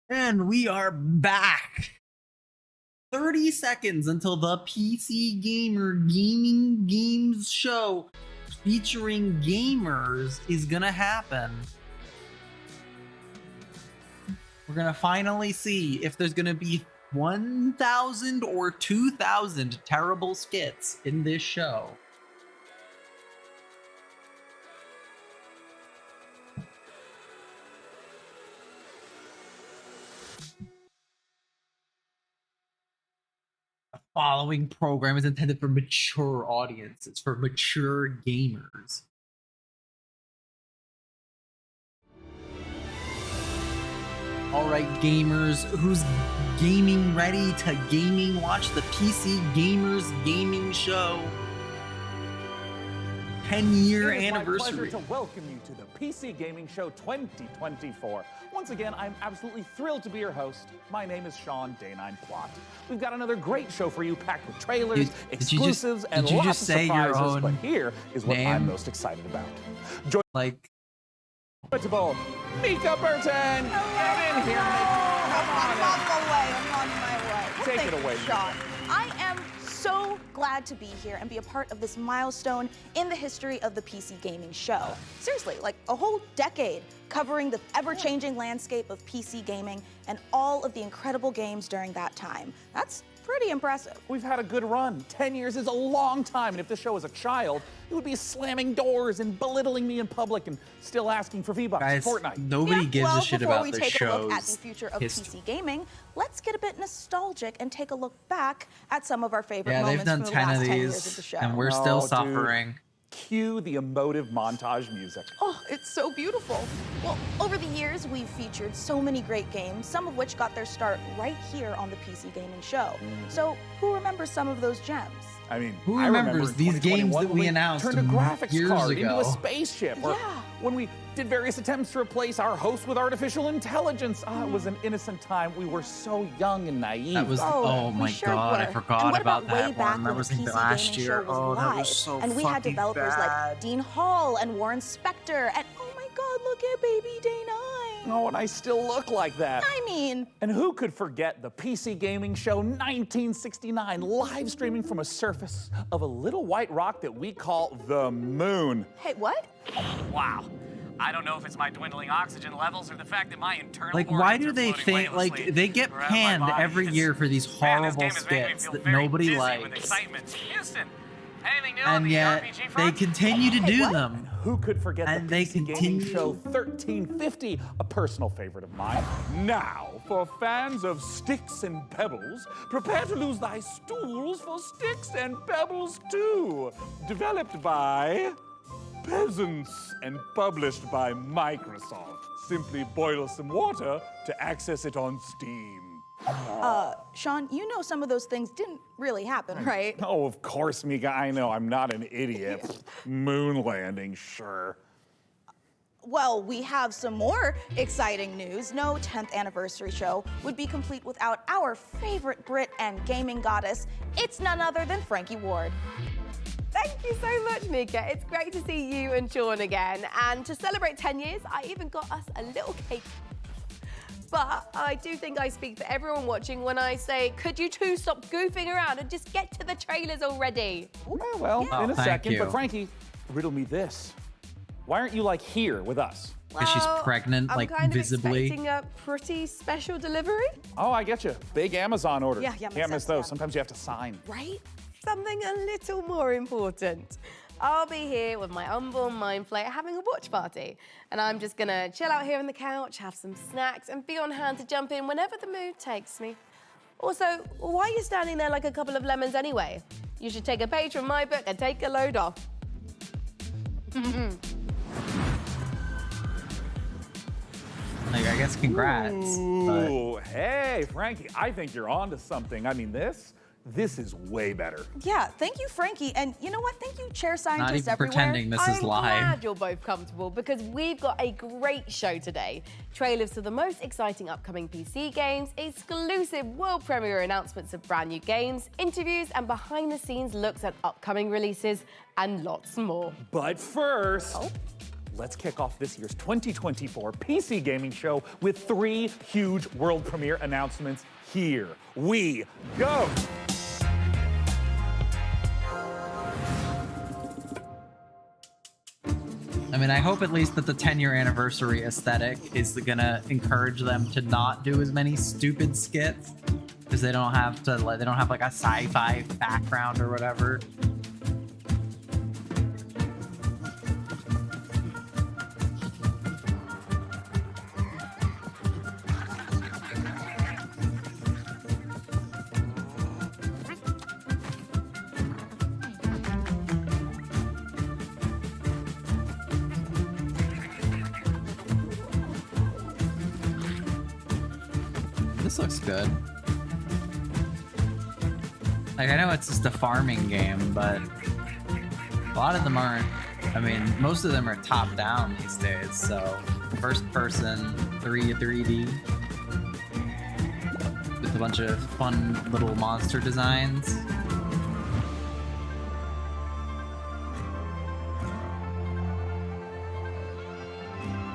And we are back. 30 seconds until the PC Gamer Gaming Games show featuring gamers is gonna happen. We're gonna finally see if there's gonna be 1,000 or 2,000 terrible skits in this show. The following program is intended for mature audiences, for mature gamers. Alright gamers, who's gaming ready to gaming watch the PC Gamers Gaming Show 10-year anniversary. It's my pleasure to welcome you to the PC Gaming Show 2024. Once again, I'm absolutely thrilled to be your host. My name is Sean Day9 Plot. We've got another great show for you, packed with trailers, exclusives, and lots of surprises. But here is what I'm most excited about. Inevitable Mika Burton! Get in here, Mika! I'm on my way. Well, Take it away, Sean. I am so glad to be here and be a part of this milestone in the history of the PC gaming show. Seriously, like a whole decade covering the ever-changing landscape of PC gaming and all of the incredible games during that time. That's pretty impressive. We've had a good run. 10 years is a long time, and if this show was a child, it would be slamming doors and belittling me in public and still asking for V-Bucks. Guys, Fortnite. nobody gives a shit about the Before we take a look at the show's future of history. PC gaming, let's get a bit nostalgic and take a look back at some of our favorite Yeah, moments they've done from the 10 last of 10 years of these, the show. and we're still Dude. suffering. Cue the emotive montage music. Oh, it's so beautiful. Well, over the years, we've featured so many great games, some of which got their start right here on the PC Gaming Show. So, who remembers some of those gems? I mean, Who I remember remembers in these games 2021 that we when announced turned a graphics years card ago? into a spaceship, or Yeah. when we did various attempts to replace our host with artificial intelligence. It was an innocent time. We were so young and naive. That was, oh we my sure god, I were. forgot And what about way that back one. when That was the in the PC last gaming year. show was Oh, that live, was so and we had fucking developers bad. like Dean Hall and Warren Spector, and oh my god, look at baby Day9. Oh, and I still look like that. I mean, And who could forget the PC Gaming Show 1969, live streaming from a surface of a little white rock that we call the moon? hey, what? Wow. I don't know if it's my dwindling oxygen levels or the fact that my internal Like, why organs do are they floating think, like, weightlessly they get around my panned body. every year for these Man, this horrible game is making me skits feel that very nobody dizzy likes. with excitement. Houston, anything new on And the yet, RPG they front? continue to do them. Who could forget And the they PC Gaming continue- Show 1350, a personal favorite of mine? Now, for fans of sticks and pebbles, prepare to lose thy stools for sticks and pebbles too. Developed by peasants and published by Microsoft. Simply boil some water to access it on Steam. Sean, you know some of those things didn't really happen, right? Oh, of course, Mika, I know, I'm not an idiot. Moon landing, sure. Well, we have some more exciting news. No 10th anniversary show would be complete without our favorite Brit and gaming goddess. It's none other than Frankie Ward. Thank you so much, Mika. It's great to see you and Sean again. And to celebrate 10 years, I even got us a little cake. But I do think I speak for everyone watching when I say, could you two stop goofing around and just get to the trailers already? Yeah, well, Oh, in a thank second. you. But Frankie, riddle me this. Why aren't you, like, here with us? Because she's Well, pregnant, I'm like, kind visibly. of expecting a pretty special delivery. Oh, I get you. Big Amazon order. Yeah, makes Can't miss sense, those. yeah. Sometimes you have to sign. Right? Something a little more important. I'll be here with my unborn mind flayer having a watch party. And I'm just gonna chill out here on the couch, have some snacks, and be on hand to jump in whenever the mood takes me. Also, why are you standing there like a couple of lemons anyway? You should take a page from my book and take a load off. Like, I guess congrats. But Ooh, hey, Frankie, I think you're onto something. I mean, this is way better. Yeah, thank you, Frankie. And you know what? Thank you, chair not scientists even everywhere. pretending this is I'm live. glad you're both comfortable because we've got a great show today. Trailers to the most exciting upcoming PC games, exclusive world premiere announcements of brand new games, interviews and behind the scenes looks at upcoming releases and lots more. But first, let's kick off this year's 2024 PC gaming show with 3 huge world premiere announcements. Here we go. I mean, I hope at least that the 10-year anniversary aesthetic is gonna encourage them to not do as many stupid skits, because they don't have to, they don't have like a sci-fi background or whatever. This looks good. Like, I know it's just a farming game, but a lot of them aren't. I mean, most of them are top-down these days, so first person, 3D, with a bunch of fun little monster designs.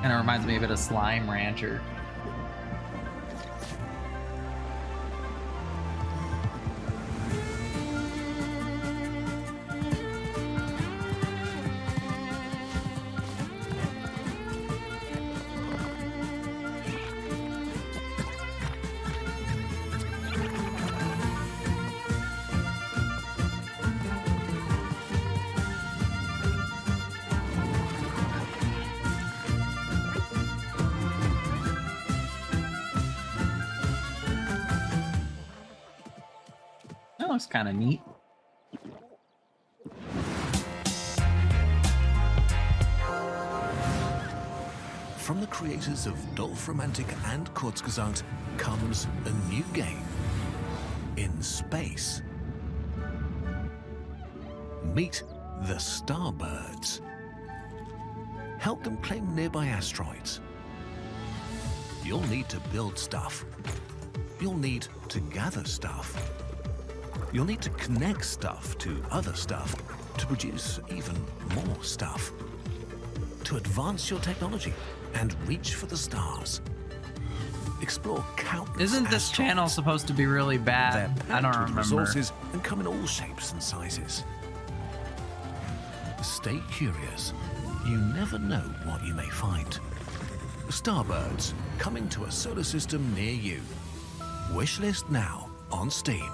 Kind of reminds me a bit of Slime Rancher. That looks kind of neat. From the creators of Dorfromantik and Kurzgesagt comes a new game in space. Meet the Starbirds. Help them claim nearby asteroids. You'll need to build stuff. You'll need to gather stuff. You'll need to connect stuff to other stuff to produce even more stuff. To advance your technology and reach for the stars. Explore countless Isn't this channel asteroids. supposed to be really bad? They're I packed don't with remember. resources and come in all shapes and sizes. Stay curious. You never know what you may find. Starbirds, coming to a solar system near you. Wishlist now on Steam.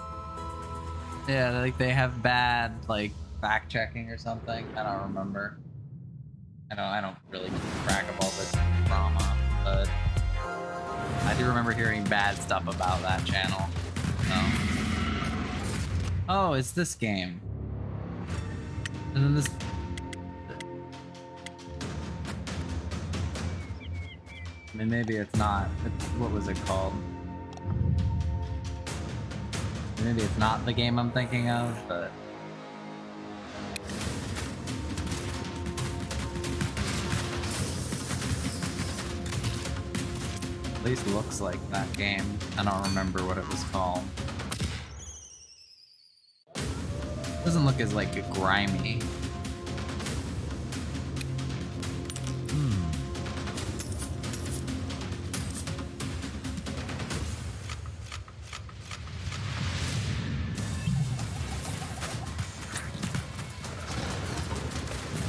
Yeah, like they have bad like fact checking or something. I don't remember. I don't really keep track of all the drama, but I do remember hearing bad stuff about that channel. So. Oh, it's this game. And then this. I mean, maybe it's not. What was it called? Maybe it's not the game I'm thinking of, but... At least looks like that game. I don't remember what it was called. Doesn't look as, like, grimy.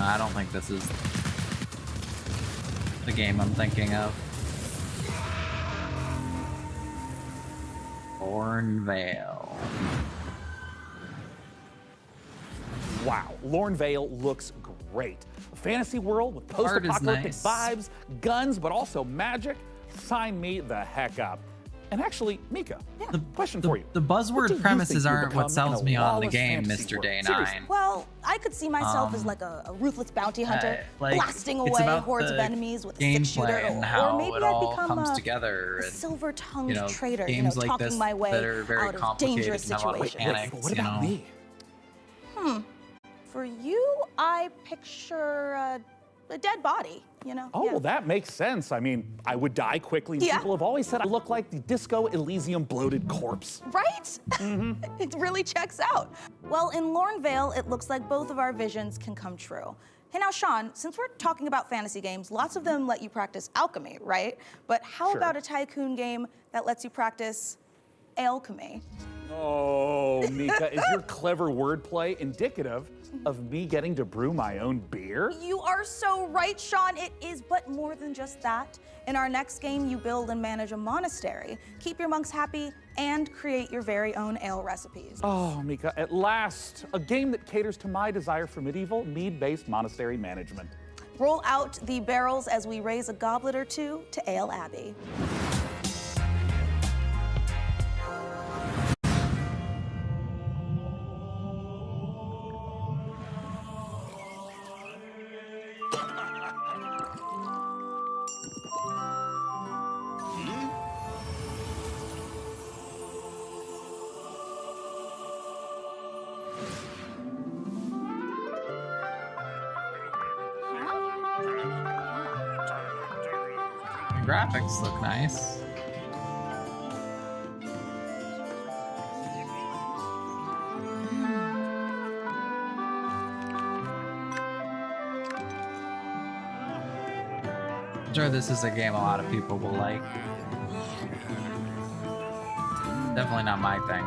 I don't think this is the game I'm thinking of. Lornvale. Wow, Lornvale looks great. A fantasy world with post-apocalyptic nice. vibes, guns, but also magic. Sign me the heck up. And actually, Mika, question for you. The What do buzzword you premises think you'll aren't what become sells in a me on the lawless game, fantasy Mr. world? Day Seriously. 9. Well, I could see myself as like a ruthless bounty hunter, like, blasting it's away about hordes the of enemies with a six-shooter, gameplay and how or maybe it I'd all become comes a together. And, silver-tongued you know, traitor, games like talking this my way that are very out of complicated dangerous and have a lot of situations. mechanics, But what you about know? me? For you, I picture a dead body, you know? Oh, Yeah. well, that makes sense. I mean, I would die quickly. Yeah. People have always said I look like the Disco Elysium bloated corpse. Right? It really checks out. Well, in Lornvale, it looks like both of our visions can come true. Hey, now, Sean, since we're talking about fantasy games, lots of them let you practice alchemy, right? But how Sure. about a tycoon game that lets you practice alchemy? Oh, Mika, is your clever wordplay indicative of me getting to brew my own beer? You are so right, Sean. It is, but more than just that. In our next game, you build and manage a monastery, keep your monks happy, and create your very own ale recipes. Oh, Mika, at last, a game that caters to my desire for medieval, mead-based monastery management. Roll out the barrels as we raise a goblet or two to Ale Abbey. The graphics look nice. I'm sure this is a game a lot of people will like. Definitely not my thing.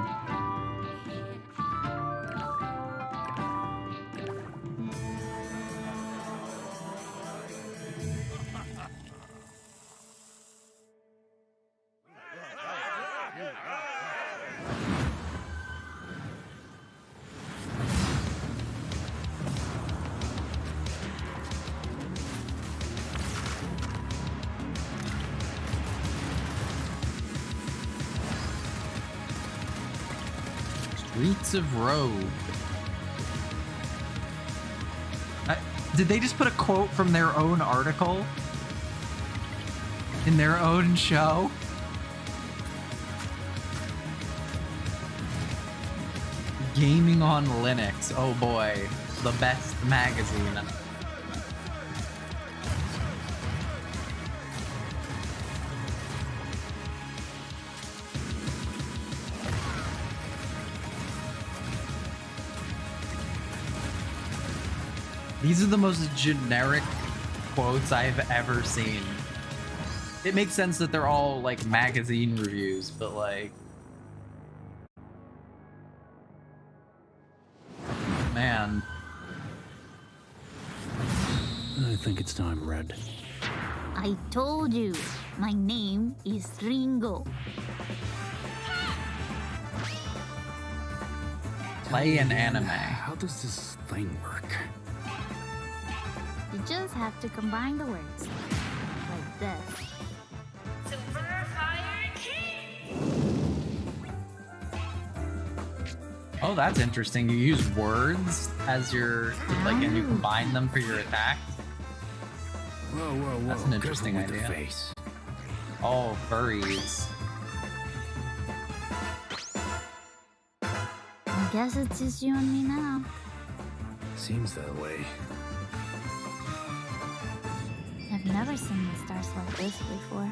Streets of Rogue. Did they just put a quote from their own article in their own show? Gaming on Linux. Oh boy, the best magazine. These are the most generic quotes I've ever seen. It makes sense that they're all like magazine reviews, but like, man. I think it's time, Red. I told you, my name is Ringo. Play an anime. How does this thing work? You just have to combine the words. Like this. Super Fire King! Oh, that's interesting. You use words as your, like, and you combine them for your attack. Whoa, whoa, whoa. That's an interesting Careful with the idea. face. Oh, furries. I guess it's just you and me now. Seems that way. I've never seen the stars like this before.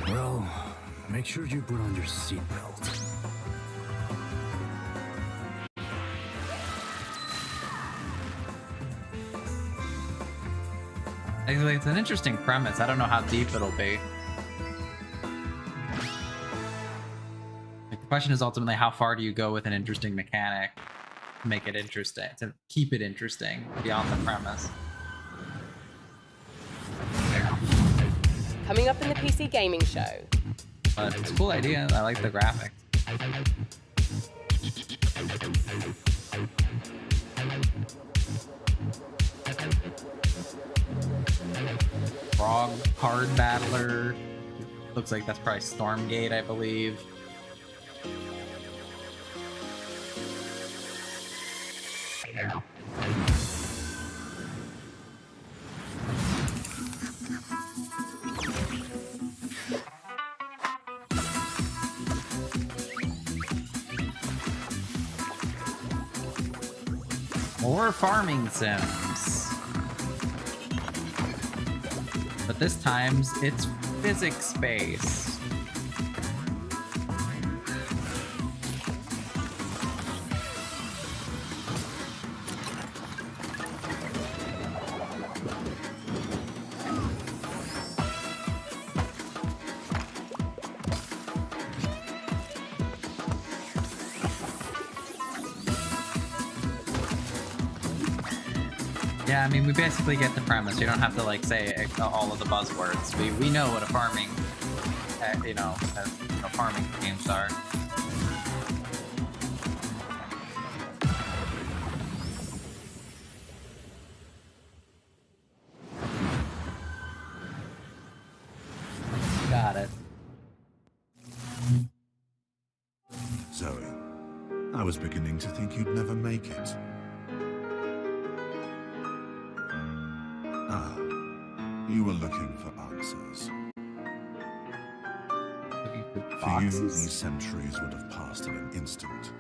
Well, make sure you put on your seatbelt. It's an interesting premise. I don't know how deep it'll be. Like, the question is ultimately, how far do you go with an interesting mechanic to make it interesting, to keep it interesting beyond the premise? Coming up in the PC gaming show. But it's a cool idea. I like the graphics. Frog Card Battler. Looks like that's probably Stormgate, I believe. More farming sims. But this time, it's physics-based. Yeah, I mean, we basically get the premise. You don't have to like say all of the buzzwords. We know what a farming, farming games are. Got it. Zoe, I was beginning to think you'd never make it. Ah, you were looking for answers. For you, these centuries would have passed in an instant.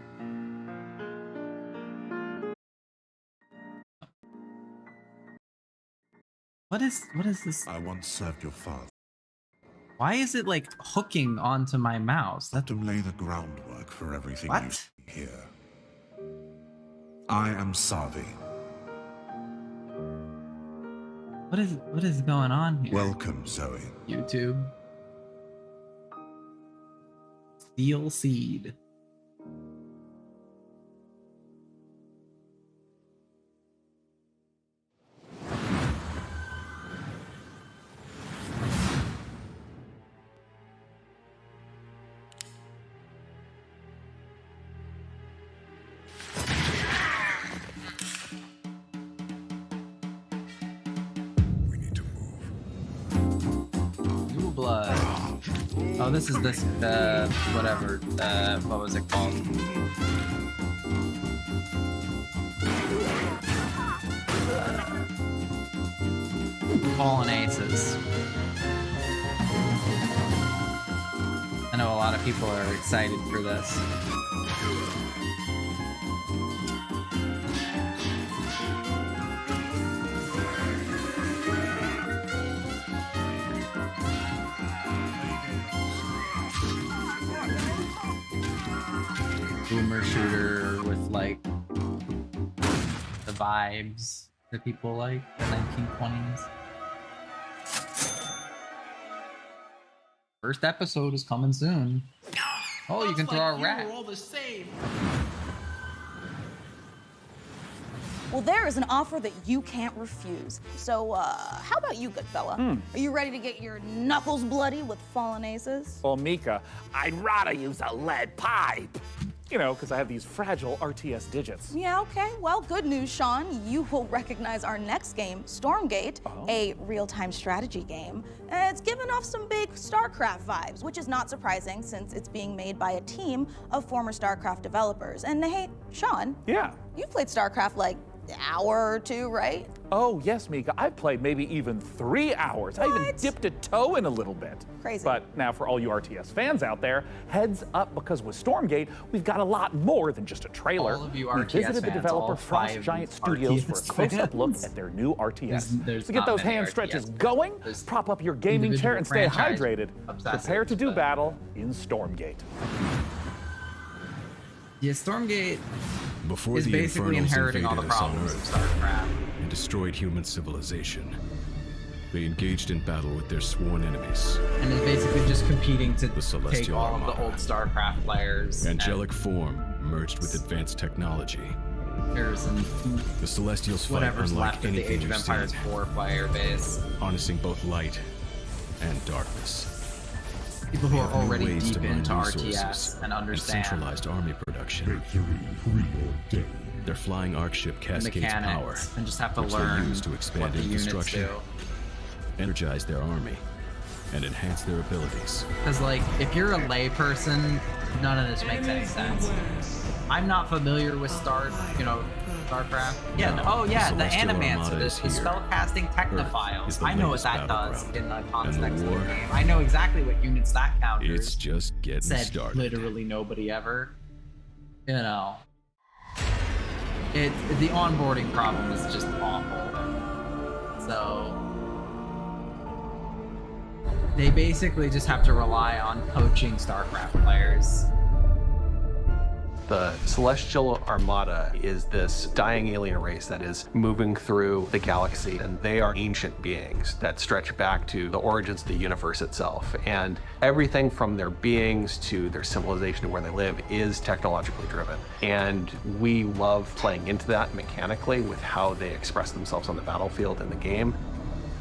What is this? I once served your father. Why is it like hooking onto my mouse? That To lay the groundwork for everything you What? see here. I am Savi. what is going on here? Welcome, Zoe. YouTube. Steel Seed. We need to move. New blood. Oh, this is this, whatever, what was it called? Fallen Aces. I know a lot of people are excited for this. Boomer shooter with like the vibes that people like, the 1920s. First episode is coming soon. Oh, you can throw a rat. All the same. Well, there is an offer that you can't refuse. So, how about you, good fella? Are you ready to get your knuckles bloody with fallen aces? Well, Mika, I'd rather use a lead pipe. You know, because I have these fragile RTS digits. Yeah, okay. Well, good news, Sean. You will recognize our next game, Stormgate, a real-time strategy game. It's given off some big StarCraft vibes, which is not surprising since it's being made by a team of former StarCraft developers. And hey, Sean. Yeah. You've played StarCraft like an hour or two, right? Oh, yes, Mika. I've played maybe even 3 hours. I even dipped a toe in a little bit. Crazy. But now for all you RTS fans out there, heads up, because with Stormgate, we've got a lot more than just a trailer. All of you We RTS visited the fans, developer all Frost 5 Giant Studios for a RTS close-up look fans. at their new RTS. There's To get not those many hand RTS stretches fans. going, There's prop up your gaming chair individual and stay franchise hydrated. obsessives, Prepare to do but- battle in Stormgate. Yeah, Stormgate Before is the basically Infernals inheriting all the invaded us on problems of Earth StarCraft. and destroyed human civilization, they engaged in battle with their sworn enemies. And is basically just competing to The take Celestial all of the Armada. old StarCraft players. Angelic form merged with advanced technology. And The Celestials fight whatever's unlike left of the anything Age of we've Empires seen, 4 player base. harnessing both light and darkness. People who They are have new already ways to deep mine into resources RTS and understand centralized army production. Their flying arc ship cascades power, mechanics and just have to which they learn use to expand what the units infrastructure, do. energize their army, and enhance their abilities. Because, like, if you're a layperson, none of this makes any sense. I'm not familiar with StarCraft. Yeah, oh yeah, the Celestial Animancer, Armada the is here. spellcasting Earth technophiles. is the I know what latest that does battleground. in the And context the of the war, game. I know exactly what units that counters. It's just getting Said started. literally nobody ever. You know. The onboarding problem is just awful. So they basically just have to rely on poaching StarCraft players. The Celestial Armada is this dying alien race that is moving through the galaxy, and they are ancient beings that stretch back to the origins of the universe itself. And everything from their beings to their civilization to where they live is technologically driven. And we love playing into that mechanically with how they express themselves on the battlefield in the game.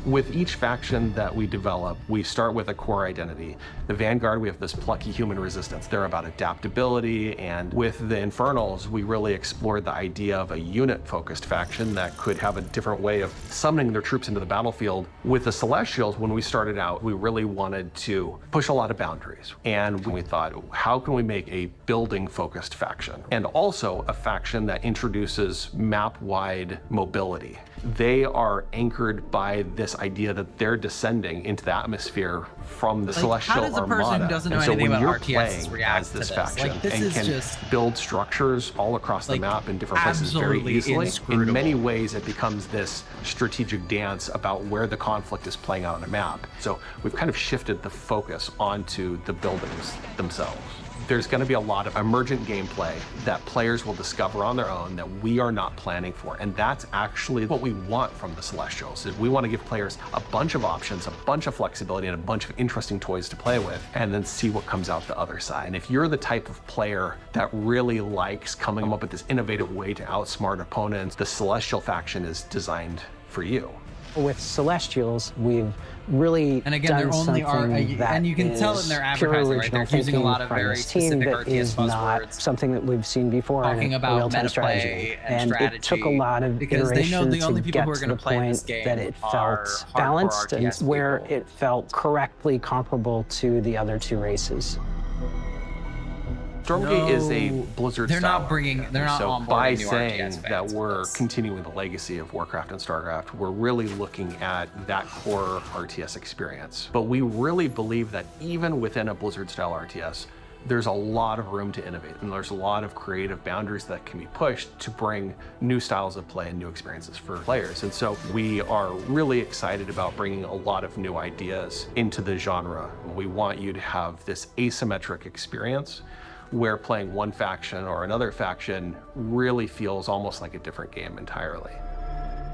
With each faction that we develop, we start with a core identity. The Vanguard, we have this plucky human resistance. They're about adaptability, and with the Infernals, we really explored the idea of a unit-focused faction that could have a different way of summoning their troops into the battlefield. With the Celestials, when we started out, we really wanted to push a lot of boundaries. And we thought, how can we make a building-focused faction? And also a faction that introduces map-wide mobility. They are anchored by this idea that they're descending into the atmosphere from the Celestial Armada. How does a person who doesn't know anything about RTS react to this? Faction Like, this and is can just build structures all across the map in different places very easily. In many ways, it becomes this strategic dance about where the conflict is playing out on a map. So we've kind of shifted the focus onto the buildings themselves. There's going to be a lot of emergent gameplay that players will discover on their own that we are not planning for. And that's actually what we want from the Celestials, is we want to give players a bunch of options, a bunch of flexibility, and a bunch of interesting toys to play with, and then see what comes out the other side. And if you're the type of player that really likes coming up with this innovative way to outsmart opponents, the Celestial faction is designed for you. With Celestials, we've really and again, done something and you can tell in their advertising, right? They're using a lot of very specific RTS buzzwords. Something that we've seen before talking about real-time meta strategy. play and strategy. It took a lot of because they know the only people who are going to play point this game that it are felt balanced and where it felt correctly comparable to the other two races. Stormgate is a Blizzard They're style not bringing. They're not so onboarding by new saying RTS fans that for we're this. continuing the legacy of Warcraft and Starcraft, we're really looking at that core RTS experience. But we really believe that even within a Blizzard style RTS, there's a lot of room to innovate, and there's a lot of creative boundaries that can be pushed to bring new styles of play and new experiences for players. And so we are really excited about bringing a lot of new ideas into the genre. We want you to have this asymmetric experience where playing one faction or another faction really feels almost like a different game entirely.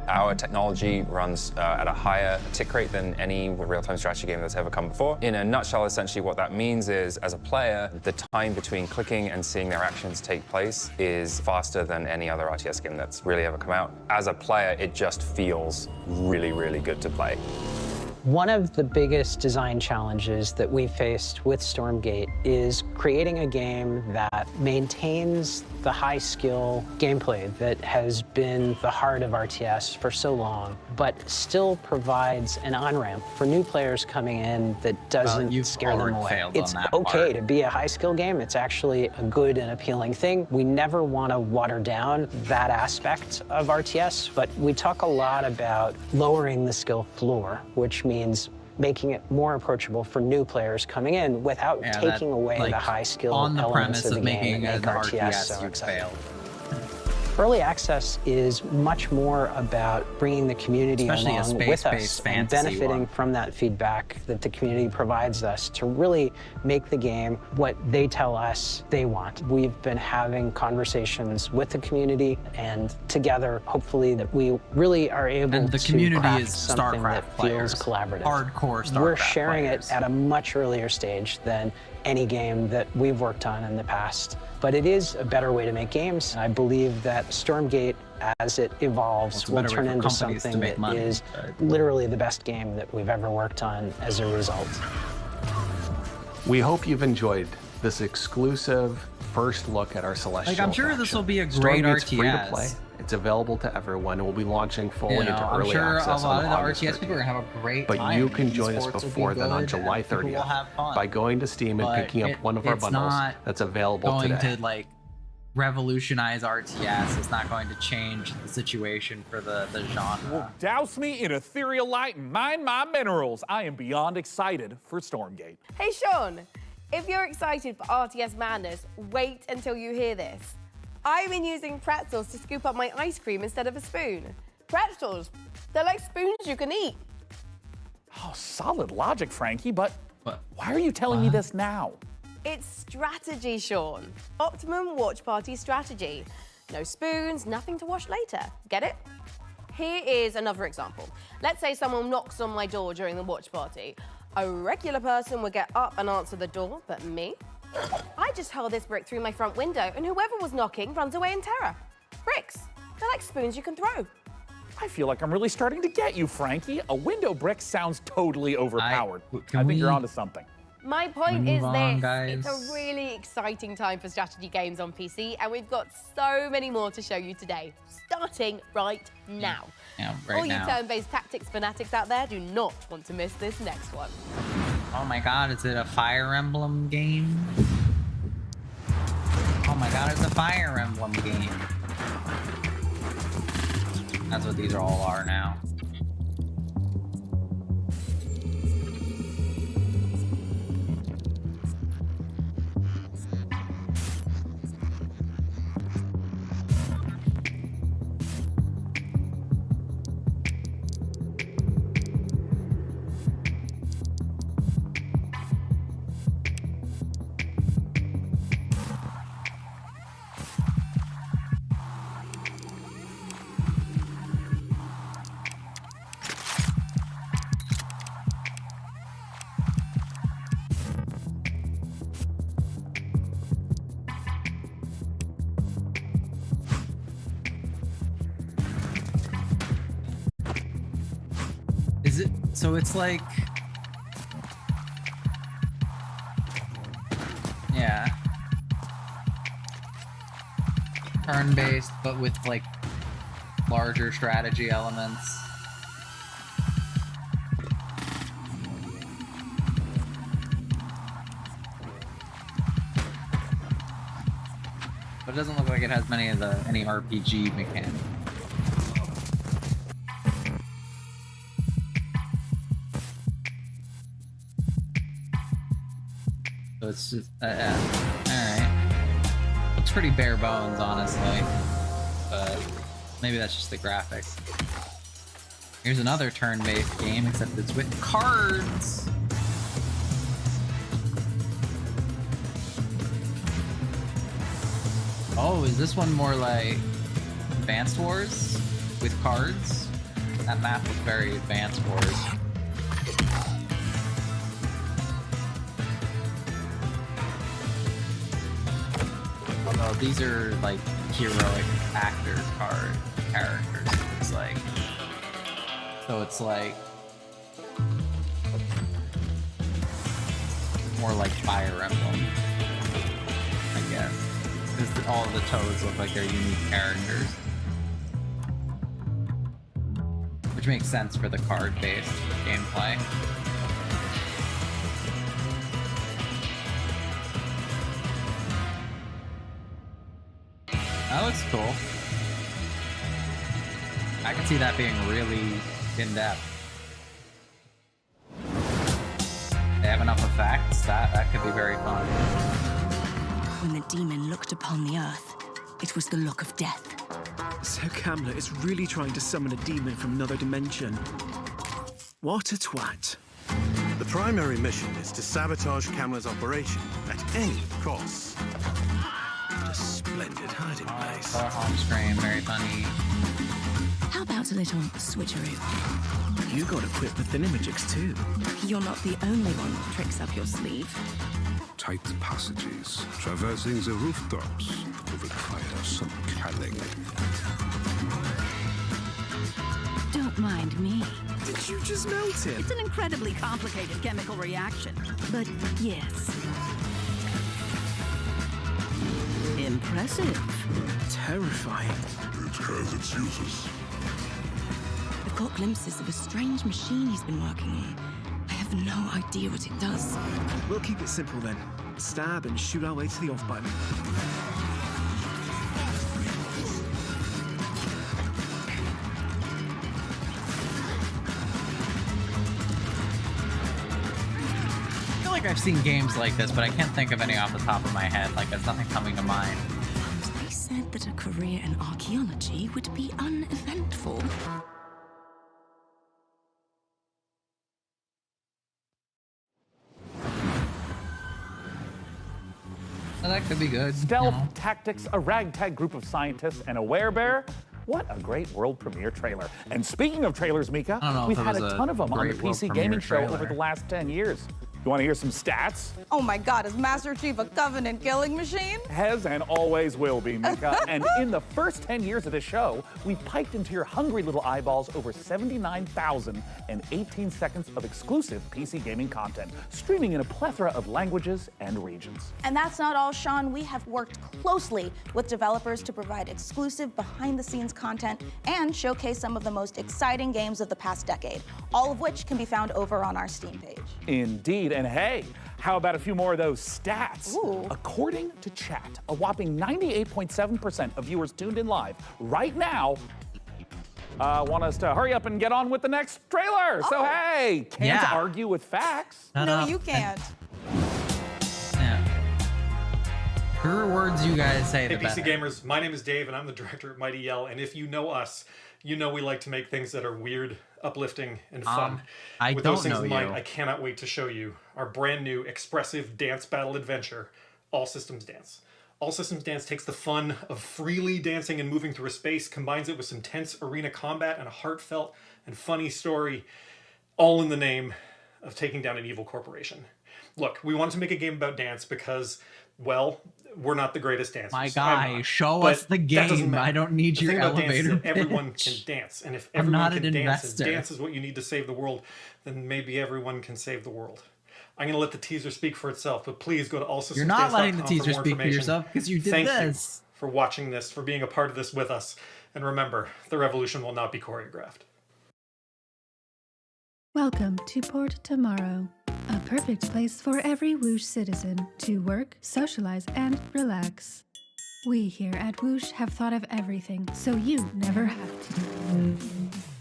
Our technology runs at a higher tick rate than any real-time strategy game that's ever come before. In a nutshell, essentially what that means is, as a player, the time between clicking and seeing their actions take place is faster than any other RTS game that's really ever come out. As a player, it just feels really, really good to play. One of the biggest design challenges that we faced with Stormgate is creating a game that maintains the high-skill gameplay that has been the heart of RTS for so long, but still provides an on-ramp for new players coming in that doesn't scare them away. It's okay to be a high-skill game. It's actually a good and appealing thing. We never want to water down that aspect of RTS, but we talk a lot about lowering the skill floor, which means making it more approachable for new players coming in without taking away the high skill elements of the game that make RTS so exciting. Early access is much more about bringing the community along with us and benefiting from that feedback that the community provides us to really make the game what they tell us they want. We've been having conversations with the community, and together, hopefully, that we really are able to craft something that feels collaborative. Hardcore StarCraft We're sharing it at a much earlier stage than any game that we've worked on in the past. But it is a better way to make games. I believe that Stormgate, as it evolves, will turn into something that is literally the best game that we've ever worked on as a result. We hope you've enjoyed this exclusive first look at our Celestial Like, I'm sure faction. this will be a great Stormgate's RTS. free to play. It's available to everyone, and we'll be launching fully into early access on August 13th. I'm sure a lot of the RTS people are going to have a great But time. you can join us before then on July 30th by going to Steam and picking up one of our bundles that's available today. It's not going to, revolutionize RTS. It's not going to change the situation for the genre. Well, douse me in ethereal light and mine my minerals. I am beyond excited for Stormgate. Hey, Sean, if you're excited for RTS madness, wait until you hear this. I've been using pretzels to scoop up my ice cream instead of a spoon. Pretzels, they're like spoons you can eat. Oh, solid logic, Frankie, but why are you telling me this now? It's strategy, Sean. Optimum watch party strategy. No spoons, nothing to wash later. Get it? Here is another example. Let's say someone knocks on my door during the watch party. A regular person would get up and answer the door, but me? I just hurl this brick through my front window, and whoever was knocking runs away in terror. Bricks, they're like spoons you can throw. I feel like I'm really starting to get you, Frankie. A window brick sounds totally overpowered. I think you're onto something. My point is this, guys. it's a really exciting time for strategy games on PC, and we've got so many more to show you today, starting right now. Yeah, right All you now. turn-based tactics fanatics out there do not want to miss this next one. Oh my god, is it a Fire Emblem game? Oh my god, it's a Fire Emblem game. That's what these all are now. Is it, so it's like, yeah, turn-based, but with like larger strategy elements. But it doesn't look like it has many of the any RPG mechanics. So it's just, alright. Looks pretty bare bones, honestly. But maybe that's just the graphics. Here's another turn-based game, except it's with cards! Oh, is this one more like Advanced Wars with cards? That map was very Advanced Wars. Although these are like heroic actors card characters, it's like. So it's like more like Fire Emblem, I guess. Because all of the toads look like they're unique characters. Which makes sense for the card-based gameplay. That looks cool. I can see that being really in-depth. They have enough effects, that could be very fun. When the demon looked upon the earth, it was the look of death. So Kamla is really trying to summon a demon from another dimension. What a twat. The primary mission is to sabotage Kamla's operation at any cost. What a splendid hiding place. Home screen, very funny. How about a little switcheroo? You got equipped with Thinamagics too. You're not the only one with tricks up your sleeve. Tight passages, traversing the rooftops, will require some cunning. Don't mind me. Did you just melt it? It's an incredibly complicated chemical reaction. But yes. Impressive. Terrifying. It has its uses. I've caught glimpses of a strange machine he's been working on. I have no idea what it does. We'll keep it simple then. Stab and shoot our way to the off button. I feel like I've seen games like this, but I can't think of any off the top of my head. Like, there's nothing coming to mind. They said that a career in archaeology would be uneventful. That could be good. Stealth tactics, a ragtag group of scientists, and a werebear. What a great world premiere trailer. And speaking of trailers, Mika, we've had a ton of them on the PC Gaming Show over the last 10 years. You want to hear some stats? Oh my God, is Master Chief a Covenant killing machine? Has and always will be, Mika. And in the first 10 years of this show, we've piped into your hungry little eyeballs over 79,018 seconds of exclusive PC gaming content, streaming in a plethora of languages and regions. And that's not all, Sean. We have worked closely with developers to provide exclusive behind-the-scenes content and showcase some of the most exciting games of the past decade, all of which can be found over on our Steam page. Indeed. And hey, how about a few more of those stats? Ooh. According to chat, a whopping 98.7% of viewers tuned in live right now want us to hurry up and get on with the next trailer. So hey, can't argue with facts. No, you can't. Yeah. The fewer words you guys say, Hey, the PC better. Gamers, my name is Dave, and I'm the director at Mighty Yell. And if you know us, you know we like to make things that are weird, uplifting, and fun. I With don't those things know in mind, you. I cannot wait to show you our brand new expressive dance battle adventure, All Systems Dance. All Systems Dance takes the fun of freely dancing and moving through a space, combines it with some tense arena combat and a heartfelt and funny story, all in the name of taking down an evil corporation. Look, we wanted to make a game about dance because, well, we're not the greatest dancers. My I'm guy, not. show But us the that doesn't game. matter. I don't need The your thing about dance is elevator that everyone pitch. can dance, and if I'm everyone not can an dance, investor. and dance is what you need to save the world, then maybe everyone can save the world. I'm going to let the teaser speak for itself, but please go to allsystemsdance.com. You're not letting the for teaser more speak for information. yourself because you did Thank this. you for watching this, for being a part of this with us, and remember, the revolution will not be choreographed. Welcome to Port Tomorrow, a perfect place for every Whoosh citizen to work, socialize, and relax. We here at Whoosh have thought of everything, so you never have to.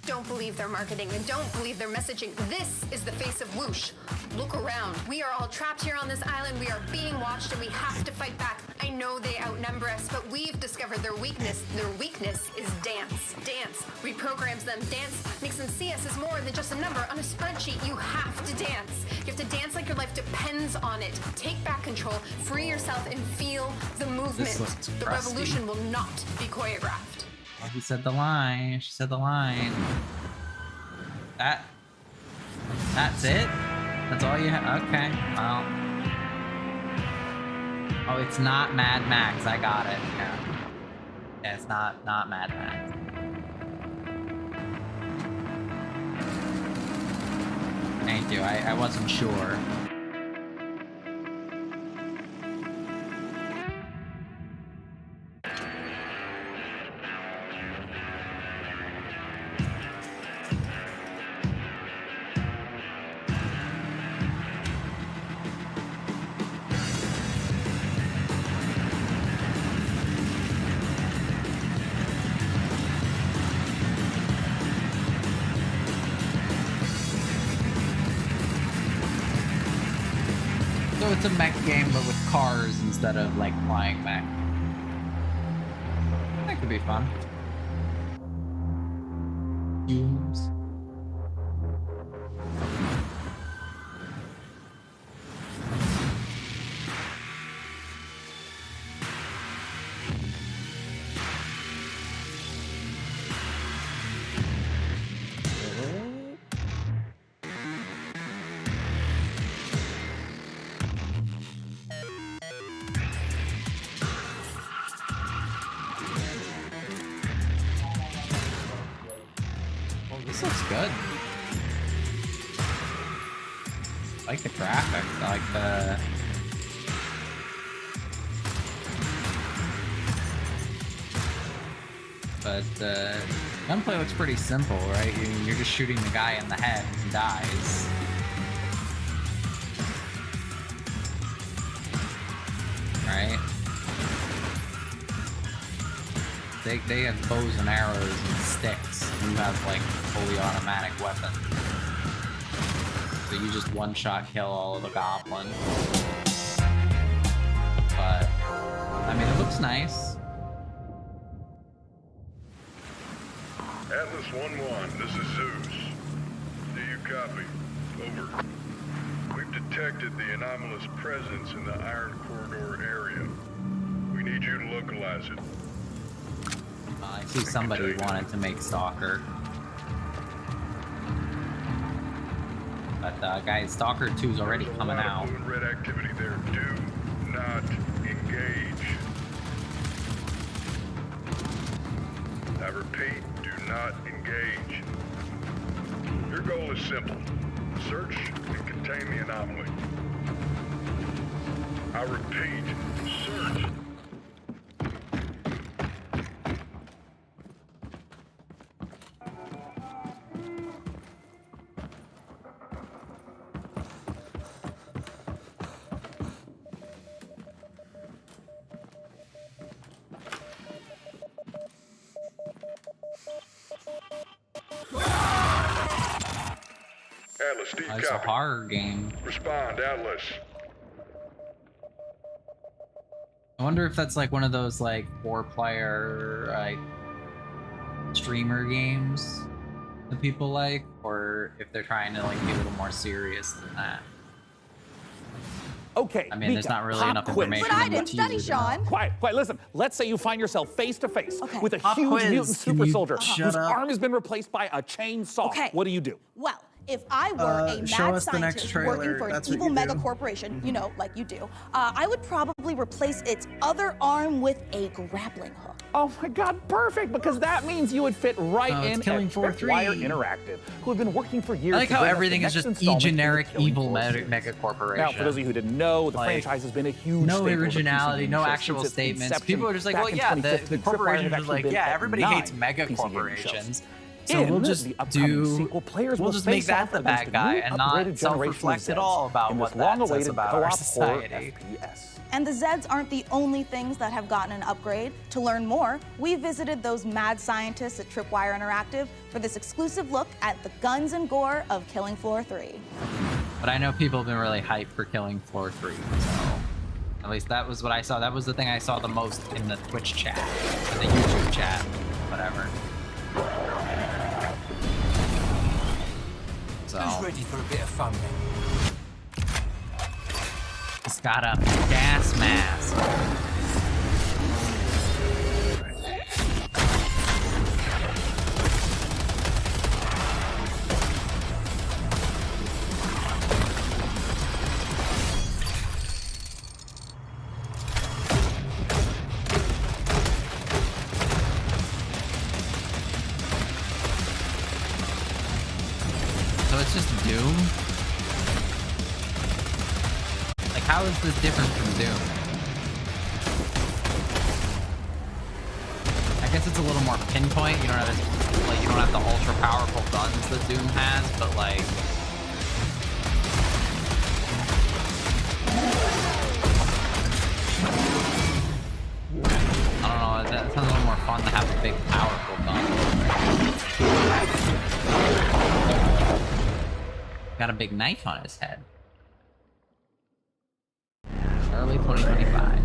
Don't believe their marketing and don't believe their messaging. This is the face of Whoosh. Look around. We are all trapped here on this island. We are being watched and we have to fight back. I know they outnumber us, but we've discovered their weakness. Their weakness is dance. Dance reprograms them. Dance makes them see us as more than just a number on a spreadsheet. You have to dance. You have to dance like your life depends on it. Take back control, free yourself, and feel the movement. looks The crusty. revolution will not be choreographed. He said the line. She said the line. That's it? That's all you have? Okay, well. Oh, it's not Mad Max. I got it. Yeah, it's not Mad Max. Thank you. I wasn't sure. So it's a mech game, but with cars instead of like flying mech. That could be fun. Fumes. This looks good. I like the graphics. I like the... But gunplay looks pretty simple, right? You're just shooting the guy in the head and he dies. Right? They have bows and arrows and sticks. You have like fully automatic weapons. So you just one-shot kill all of the goblins. But I mean, it looks nice. Atlas 1-1, this is Zeus. Do you copy? Over. We've detected the anomalous presence in the Iron Corridor area. We need you to localize it. I see somebody wanted to make Stalker. But guys, Stalker 2 is already coming out. Blue and red activity there. Do not engage. I repeat, do not engage. Your goal is simple. Search and contain the anomaly. I repeat, search. Atlas, deep It's a copy. horror game. Respond, Atlas. I wonder if that's like one of those like 4-player like streamer games that people like, or if they're trying to like be a little more serious than that. Okay, I mean, there's not really enough information. But I in the didn't study, teaser. Sean. Quiet. Listen, let's say you find yourself face to face with a Pop huge quiz. mutant Can super you soldier shut whose up? arm has been replaced by a chainsaw. Okay. What do you do? Well, if I were a show mad us the next scientist trailer. working for an That's what evil you mega do. corporation, you know, like you do, I would probably replace its other arm with a grappling hook. Oh my God, perfect! Because that means you would fit right Oh, it's in Killing at Floor Tripwire 3. Interactive, who have been working for years. I like to how bring us everything the is next just installment in the generic Killing evil Floor series. mega corporation. Now, for those of you who didn't know, the Like, franchise has been a huge no staple of the originality, PC no show actual since its statements. inception People are just like, back well, in yeah, 2015. the Tripwire corporation has is like, actually yeah, been everybody 9 hates mega PC gaming corporations. shows. So In we'll just the upcoming sequel, players we'll will just make face that off the against bad a guy new and not upgraded self-reflect generation at of all Zeds about in what this that says long-awaited about co-op our horror society. FPS. And the Zeds aren't the only things that have gotten an upgrade. To learn more, we visited those mad scientists at Tripwire Interactive for this exclusive look at the guns and gore of Killing Floor 3. But I know people have been really hyped for Killing Floor 3, so at least that was what I saw. That was the thing I saw the most in the Twitch chat, or the YouTube chat, whatever. So Who's ready for a bit of fun then? it's got a gas mask. So it's just Doom? Like, how is this different from Doom? I guess it's a little more pinpoint. You don't have as, like, you don't have the ultra powerful guns that Doom has, but like, I don't know. That sounds a little more fun to have a big, powerful gun. Got a big knife on his head. Early 2025.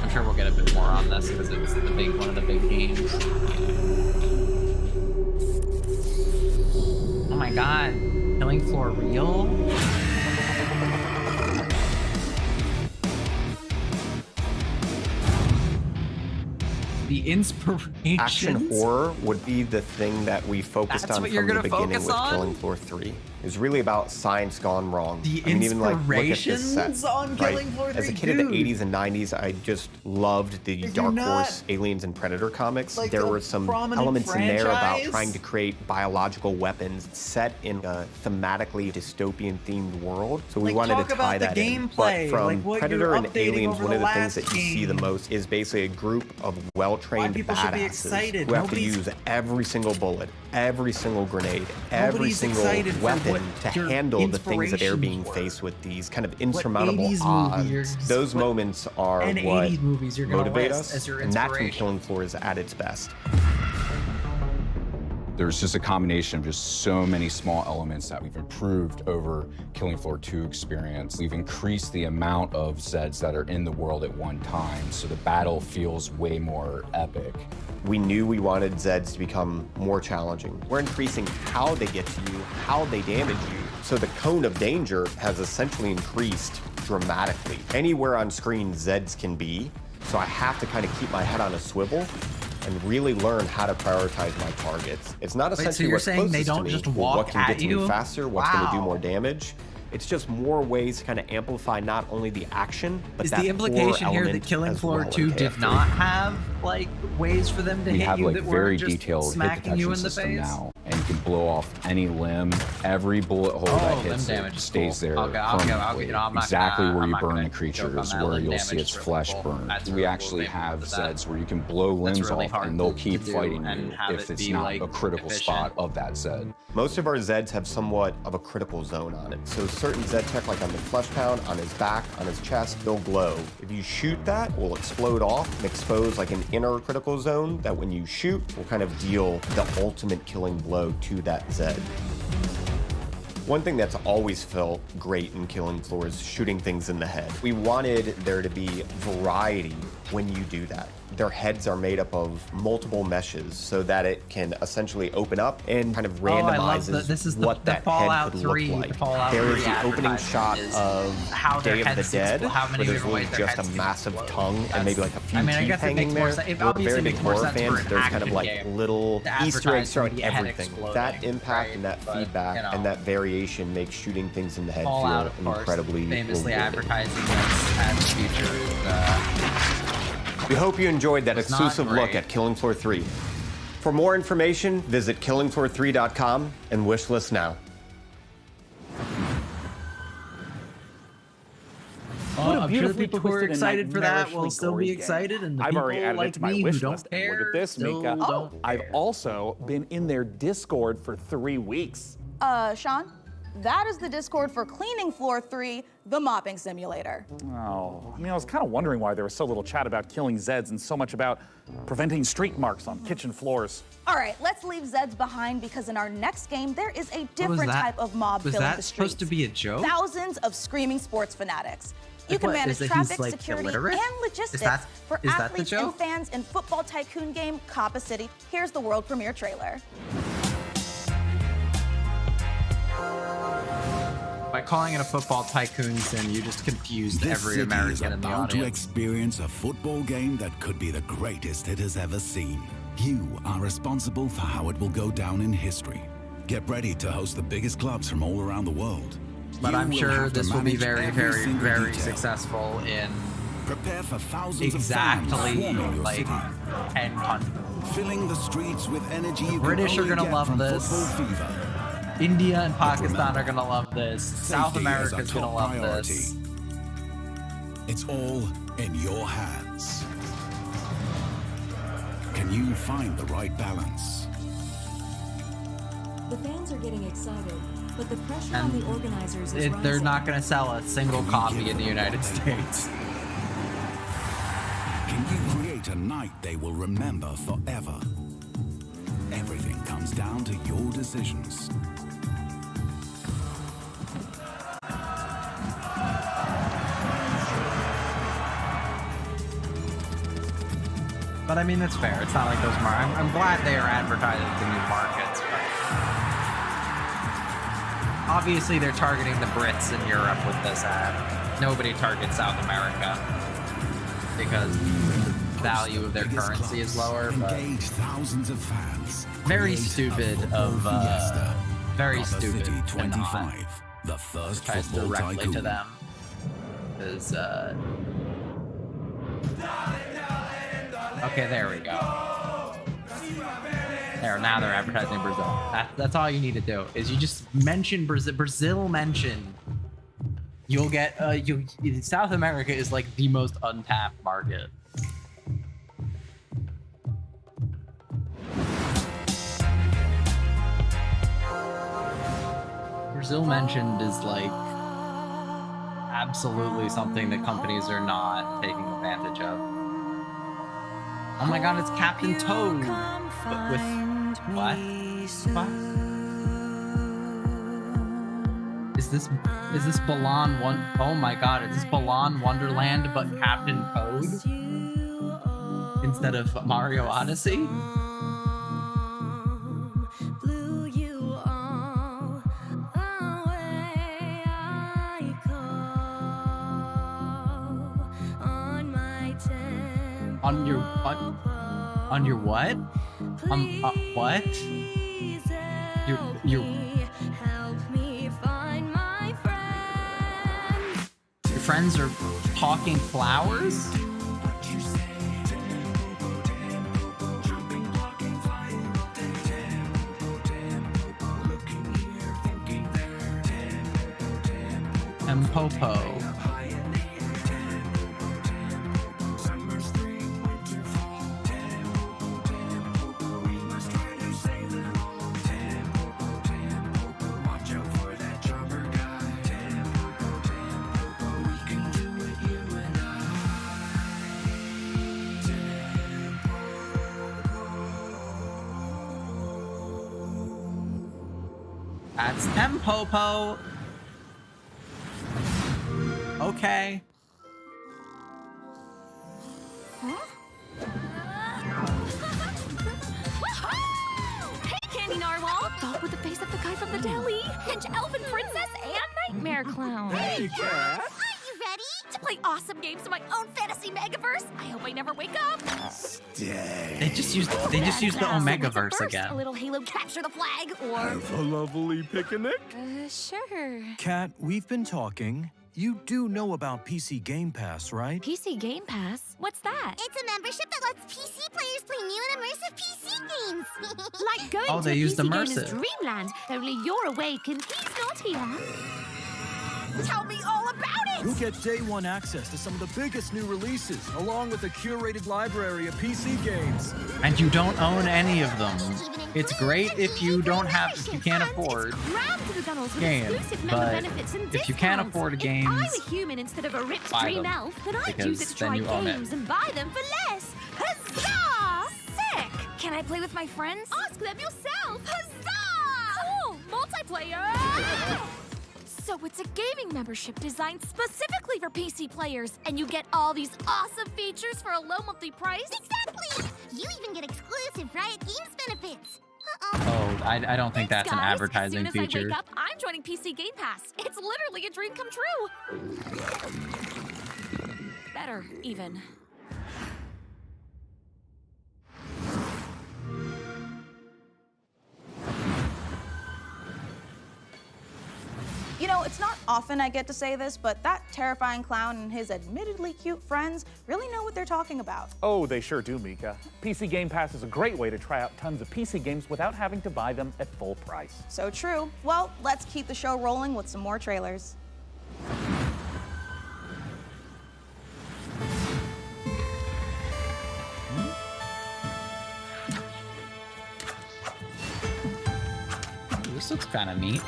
I'm sure we'll get a bit more on this because it's one of the big games. Oh my God, Killing Floor real? The inspiration. Action horror would be the thing that we focused That's on what from you're the gonna beginning focus with on? Killing Floor 3. It was really about science gone wrong. The I mean, even like look at this set, inspirations on right? Killing Floor 3, As a kid in the dude. 80s and 90s, I just loved the If Dark you're not, Horse, Aliens, and Predator comics. like, There a were some prominent elements in there about franchise? trying to create biological weapons set in a thematically dystopian themed world. So we Like, wanted talk to tie about the that in. gameplay, But from like what Predator you're and updating Aliens, over one of the the things last that you see the game. most is basically a group of well-trained people should be badasses excited. who have to Nobody's- use every single bullet, every single grenade, every Nobody's single excited for weapon what to your handle the things that they're being inspirations were. faced with, these kind of insurmountable 80s odds. movies, Those what- moments are and what 80s movies you're gonna motivate list us, as your and that's when inspiration. Killing Floor is at its best. There's just a combination of just so many small elements that we've improved over Killing Floor 2 experience. We've increased the amount of Zeds that are in the world at one time, so the battle feels way more epic. We knew we wanted Zeds to become more challenging. We're increasing how they get to you, how they damage you, So the cone of danger has essentially increased dramatically. Anywhere on screen Zeds can be, so I have to kind of keep my head on a swivel and really learn how to prioritize my targets. It's not essentially so you're what's saying closest they don't to me, just or walk what can at get to you? me faster, what's going to do Wow. more damage. It's just more ways to kind of amplify not only the action, but Is that the implication core here that element Killing as Floor well in 2 did KF3. not have like ways for them to We hit have you like that very weren't just detailed hit smacking you detection in the system face? now, and you can blow off any limb. Every bullet hole Oh, that limb hits damage it is stays cool. there I'll permanently. you know, I'm not Exactly gonna- where I'm you not burn gonna the joke creature on is that. where Limb you'll damage see is its really flesh cool. burned. That's We really cool actually being able have to do that. Zeds where you can blow That's limbs really off hard and they'll to keep do fighting and you have if it it's be, not like, a critical efficient. spot of that Zed. Most of our Zeds have somewhat of a critical zone on it. So certain Zed tech, like on the flesh pound, on his back, on his chest, they'll glow. If you shoot that, it will explode off and expose like an inner critical zone that when you shoot will kind of deal the ultimate killing blow to that Zed. One thing that's always felt great in Killing Floor is shooting things in the head. We wanted there to be variety when you do that. Their heads are made up of multiple meshes so that it can essentially open up and kind of randomizes this is what the that Fallout head could 3, look like. the Fallout There 3 is the opening advertisement shot is of how their Day of the heads Dead, how many where there's different really ways their just a heads can massive explode. tongue and maybe like a few I mean, I teeth guess it hanging makes more there. sense. It We're obviously very big makes more horror sense for fans. an There's kind of action like game little to Easter eggs throughout advertise your head everything. exploding, That impact right? and that But, feedback you know, and that variation makes shooting things in the head Fallout, of feel course, incredibly famously rewarding. advertising this as features. We hope you enjoyed that was not exclusive look great. at Killing Floor 3. For more information, visit killingfloor3.com and wishlist now. What a I'm sure the beautifully people who are twisted and excited for that will nightmarishly still gory be game. excited, and the I've already people added like it to my me who wish don't list. And care look at this, still Mika. don't I've care. also been in their Discord for 3 weeks. Sean, that is the Discord for Cleaning Floor 3, the mopping simulator. Oh, I mean, I was kind of wondering why there was so little chat about killing Zeds and so much about preventing streak marks on kitchen floors. All right, let's leave Zeds behind because in our next game, there is a different that? type of mob Was filling that the supposed streets. to be a joke? Thousands of screaming sports fanatics. You Like can what, manage is that he's, traffic, like, security, illiterate? and logistics for is that the athletes and joke? fans in football tycoon game Coppa City. Here's the world premiere trailer. By calling it a football tycoon sim, you just confused This every city is American in the about to audience. experience a football game that could be the greatest it has ever seen. You are responsible for how it will go down in history. Get ready to host the biggest clubs from all around the world. But You I'm will sure have to this will be manage very, every very, single very detail. successful in Prepare for thousands of fans exactly swarming your like city. 10 countries. Filling the streets with energy you British can are only gonna get love from this. football fever. India and Pakistan remember, are gonna love this. South Safety is America's our gonna top love priority. this. It's all in your hands. Can you find the right balance? The fans are getting excited, but the pressure on the organizers is rising. They're not gonna sell a single copy in the United States. Can you create a night they will remember forever? Everything comes down to your decisions. But I mean, it's fair. It's not like those I'm glad they are advertising to new markets. But obviously, they're targeting the Brits in Europe with this ad. Nobody targets South America because the value of their currency is lower. But Engage thousands of fans. very Create a stupid football of fiesta. very Coppa stupid. City to not 25, the first ties football directly tycoon. to them. Because okay, there we go. There, now they're advertising Brazil. That's all you need to do is you just mention Brazil. Brazil mention. You'll get South America is like the most untapped market. Brazil mentioned is like absolutely something that companies are not taking advantage of. Oh my god, it's Captain Toad! But with what? What? Is this Balan one? Oh my god, is this Balan Wonderland but Captain Toad instead of Mario Odyssey? On your what? What? Your friends are talking flowers? And Popo. That's Tempopo. Okay. Hey, Candy Narwhal! Dog with the face of the guy from the deli. Pinch Elfin Princess and Nightmare Clown. Hey, Cat! Are you ready to play awesome games in my own fantasy megaverse? I hope I never wake up. They just used the Omegaverse A again. little Halo capture the flag, or... Have a lovely picnic? Sure. Kat, we've been talking. You do know about PC Game Pass, right? PC Game Pass? What's that? It's a membership that lets PC players play new and immersive PC games. Like going Oh, to they a used PC gamer's immersive. dreamland, only you're awake and he's not here. Tell me all about it! You'll get day one access to some of the biggest new releases, along with a curated library of PC games. And you don't own any of them. It's great if you can't afford game, but if you can't afford games, I'm a human instead of a rich buy dream them, elf, then I'd because use it to then try you own it. games and buy them for less. Huzzah! Sick! Can I play with my friends? Ask them yourself! Huzzah! Cool! Multiplayer! So it's a gaming membership designed specifically for PC players, and you get all these awesome features for a low monthly price? Exactly! You even get exclusive Riot Games benefits. oh, I don't think that's an Guys, advertising as soon as feature. I wake up, I'm joining PC Game Pass. It's literally a dream come true. Better, even. You know, it's not often I get to say this, but that terrifying clown and his admittedly cute friends really know what they're talking about. Oh, they sure do, Mika. PC Game Pass is a great way to try out tons of PC games without having to buy them at full price. So true. Well, let's keep the show rolling with some more trailers. This looks kind of neat.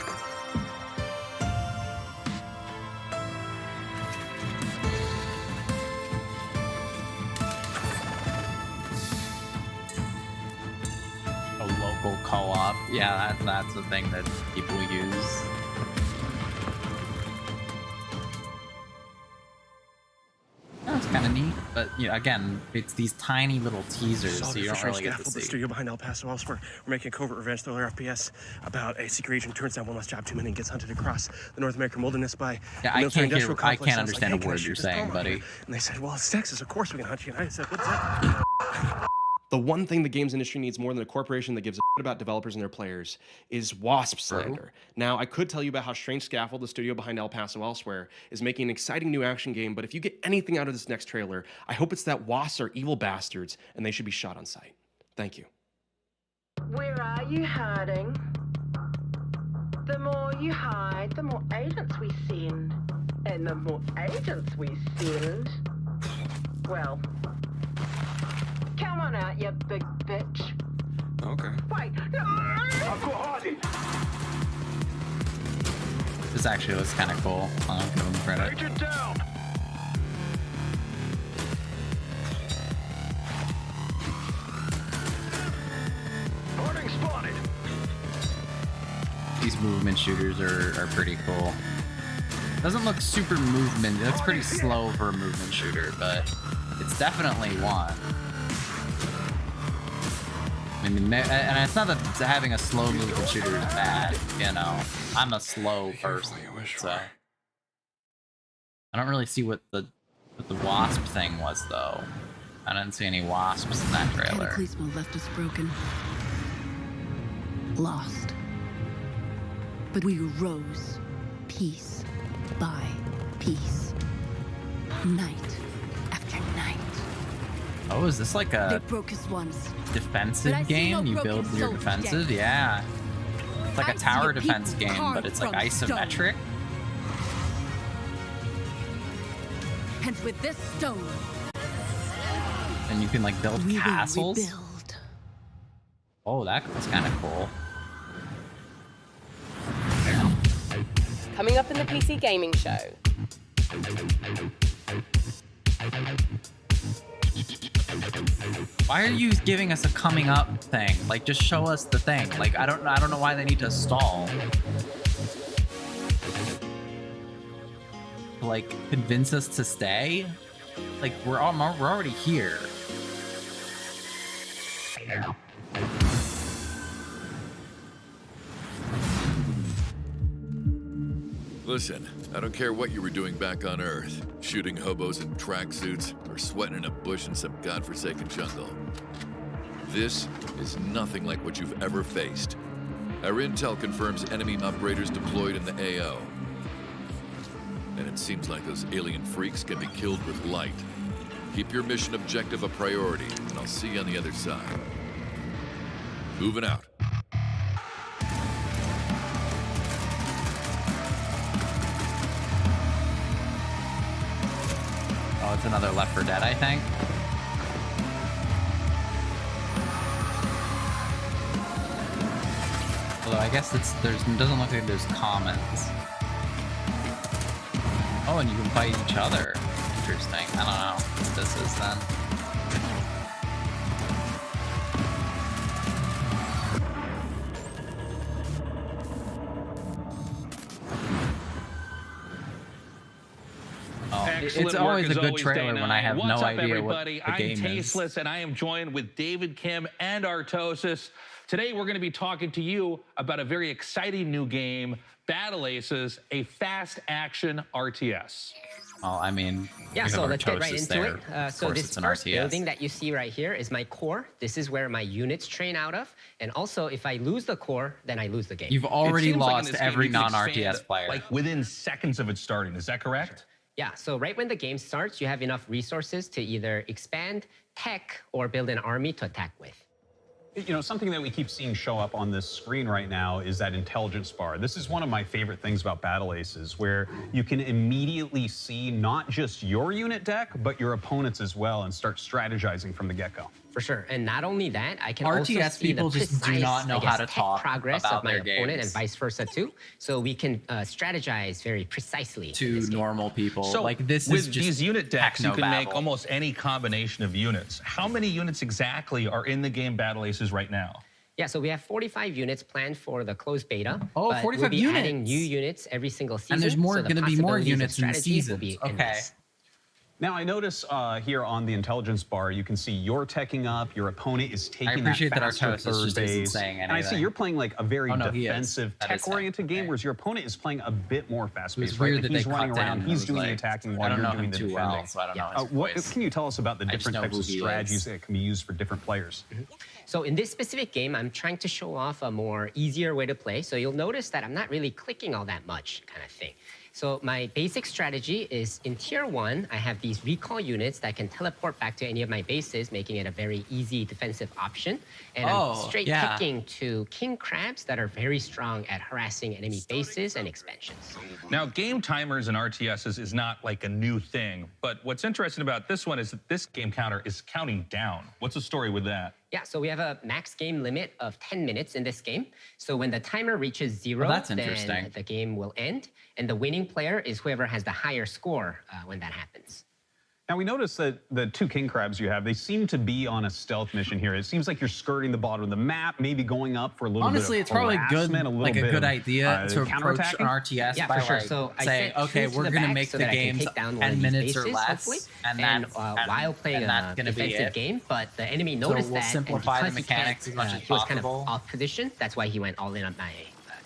A local co-op. Yeah, that's the thing that people use. That's kind of neat, but you know, again, it's these tiny little teasers, so you don't really get to The see. studio behind El Paso elsewhere. We're making a covert revenge thriller FPS about a secret agent turns down one last job too many and gets hunted across the North American wilderness by Yeah, a military industrial complex. I can't And was understand "Hey, a can I word shoot you're this saying, promo buddy. here?" And they said, well, it's Texas, of course we can hunt you. And I said, what's that? The one thing the games industry needs more than a corporation that gives a shit about developers and their players is WASP slander. Now, I could tell you about how Strange Scaffold, the studio behind El Paso elsewhere, is making an exciting new action game, but if you get anything out of this next trailer, I hope it's that WASPs are evil bastards and they should be shot on sight. Thank you. Where are you hiding? The more you hide, the more agents we send. And the more agents we send, well, come on out, you big bitch. Okay. Wait, I'll go hiding. This actually looks kind of cool. I'll give them credit. Agent down. Harding spotted. These movement shooters are pretty cool. Doesn't look super movement. It looks pretty slow for a movement shooter, but it's definitely one. I mean, and it's not that having a slow movement shooter is bad, you know. I'm a slow person, so I don't really see what the WASP thing was though. I didn't see any wasps in that trailer. Cataclysmal left us broken. Lost. But we rose, piece by piece. Night after night. Oh, is this like They a broke us once. defensive But I see no game? You broken build your soldiers defenses? yet. Yeah. It's like I a see tower a defense people game, but carved it's like from isometric. And with this stone, And you can like build we castles. will rebuild. Oh, that was kind of cool. Coming up in the PC Gaming Show. Why are you giving us a coming up thing? Like, just show us the thing. Like, I don't know why they need to stall. Like, convince us to stay? Like, we're already here. Listen, I don't care what you were doing back on Earth, shooting hobos in tracksuits or sweating in a bush in some godforsaken jungle. This is nothing like what you've ever faced. Our intel confirms enemy operators deployed in the AO. And it seems like those alien freaks can be killed with light. Keep your mission objective a priority, and I'll see you on the other side. Moving out. Oh, it's another Left 4 Dead, I think. Although I guess it doesn't look like there's commons. Oh, and you can fight each other. Interesting. I don't know what this is then. Oh, it's always a good trailer when I have no idea what the game is. I'm Tasteless, and I am joined with David Kim and Artosis. Today, we're going to be talking to you about a very exciting new game, Battle Aces, a fast action RTS. Well, I mean, yeah, so let's get right into it. So this it's an first RTS. building that you see right here is my core. This is where my units train out of. And also, if I lose the core, then I lose the game. You've already lost every non-RTS player. Like within seconds of it starting, is that correct? Yeah, so right when the game starts, you have enough resources to either expand, tech, or build an army to attack with. You know, something that we keep seeing show up on this screen right now is that intelligence bar. This is one of my favorite things about Battle Aces, where you can immediately see not just your unit deck, but your opponent's as well, and start strategizing from the get-go. For sure, and not only that, I can RTS also see people the just do precise, not know how to tech talk progress about of my their opponent games. and vice versa too. So we can strategize very precisely. To normal people. So like this with is just these unit decks, you can make technobabble. almost any combination of units. How many units exactly are in the game Battle Aces right now? Yeah, so we have 45 units planned for the closed beta. Oh, but 45 we'll be units. adding new units every single season. And there's more so the going to be more possibilities of units in the strategies will seasons. be Okay. endless. Now, I notice here on the intelligence bar, you can see you're teching up, your opponent is taking appreciate that faster Artosis third just isn't base. saying And I see anything. you're playing like a very Oh, no, he is. defensive, That is tech-oriented game, whereas your opponent is playing a bit more fast-paced, right? weird Like that he's they running cut around, in. he's It doing was the like, attacking I while don't you're know doing him the too defending. well, so I don't know his What voice. can you tell us about the I just different know types who of he strategies is. that can be used for different players? So in this specific game, I'm trying to show off a more easier way to play. So you'll notice that I'm not really clicking all that much kind of thing. So my basic strategy is in tier 1, I have these recall units that can teleport back to any of my bases, making it a very easy defensive option. And I'm straight picking to king crabs that are very strong at harassing enemy bases and expansions. Now, game timers and RTSs is not like a new thing, but what's interesting about this one is that this game counter is counting down. What's the story with that? Yeah, so we have a max game limit of 10 minutes in this game. So when the timer reaches 0, that's then interesting. the game will end. And the winning player is whoever has the higher score when that happens. Now, we noticed that the 2 king crabs you have, they seem to be on a stealth mission here. It seems like you're skirting the bottom of the map, maybe going up for a little Honestly, bit of it's probably good, harassment, like a bit good of, idea to approach counterattacking. an RTS Yeah, by for sure. like So I saying, sent okay, troops to we're the going to back make so the that I can games take down one 10 of these minutes or bases, less, hopefully. and while playing a gonna be defensive it. game, but the enemy So noticed we'll that, and simplify the because he mechanics can't, as much as he was kind of possible. off position. That's why he went all in on my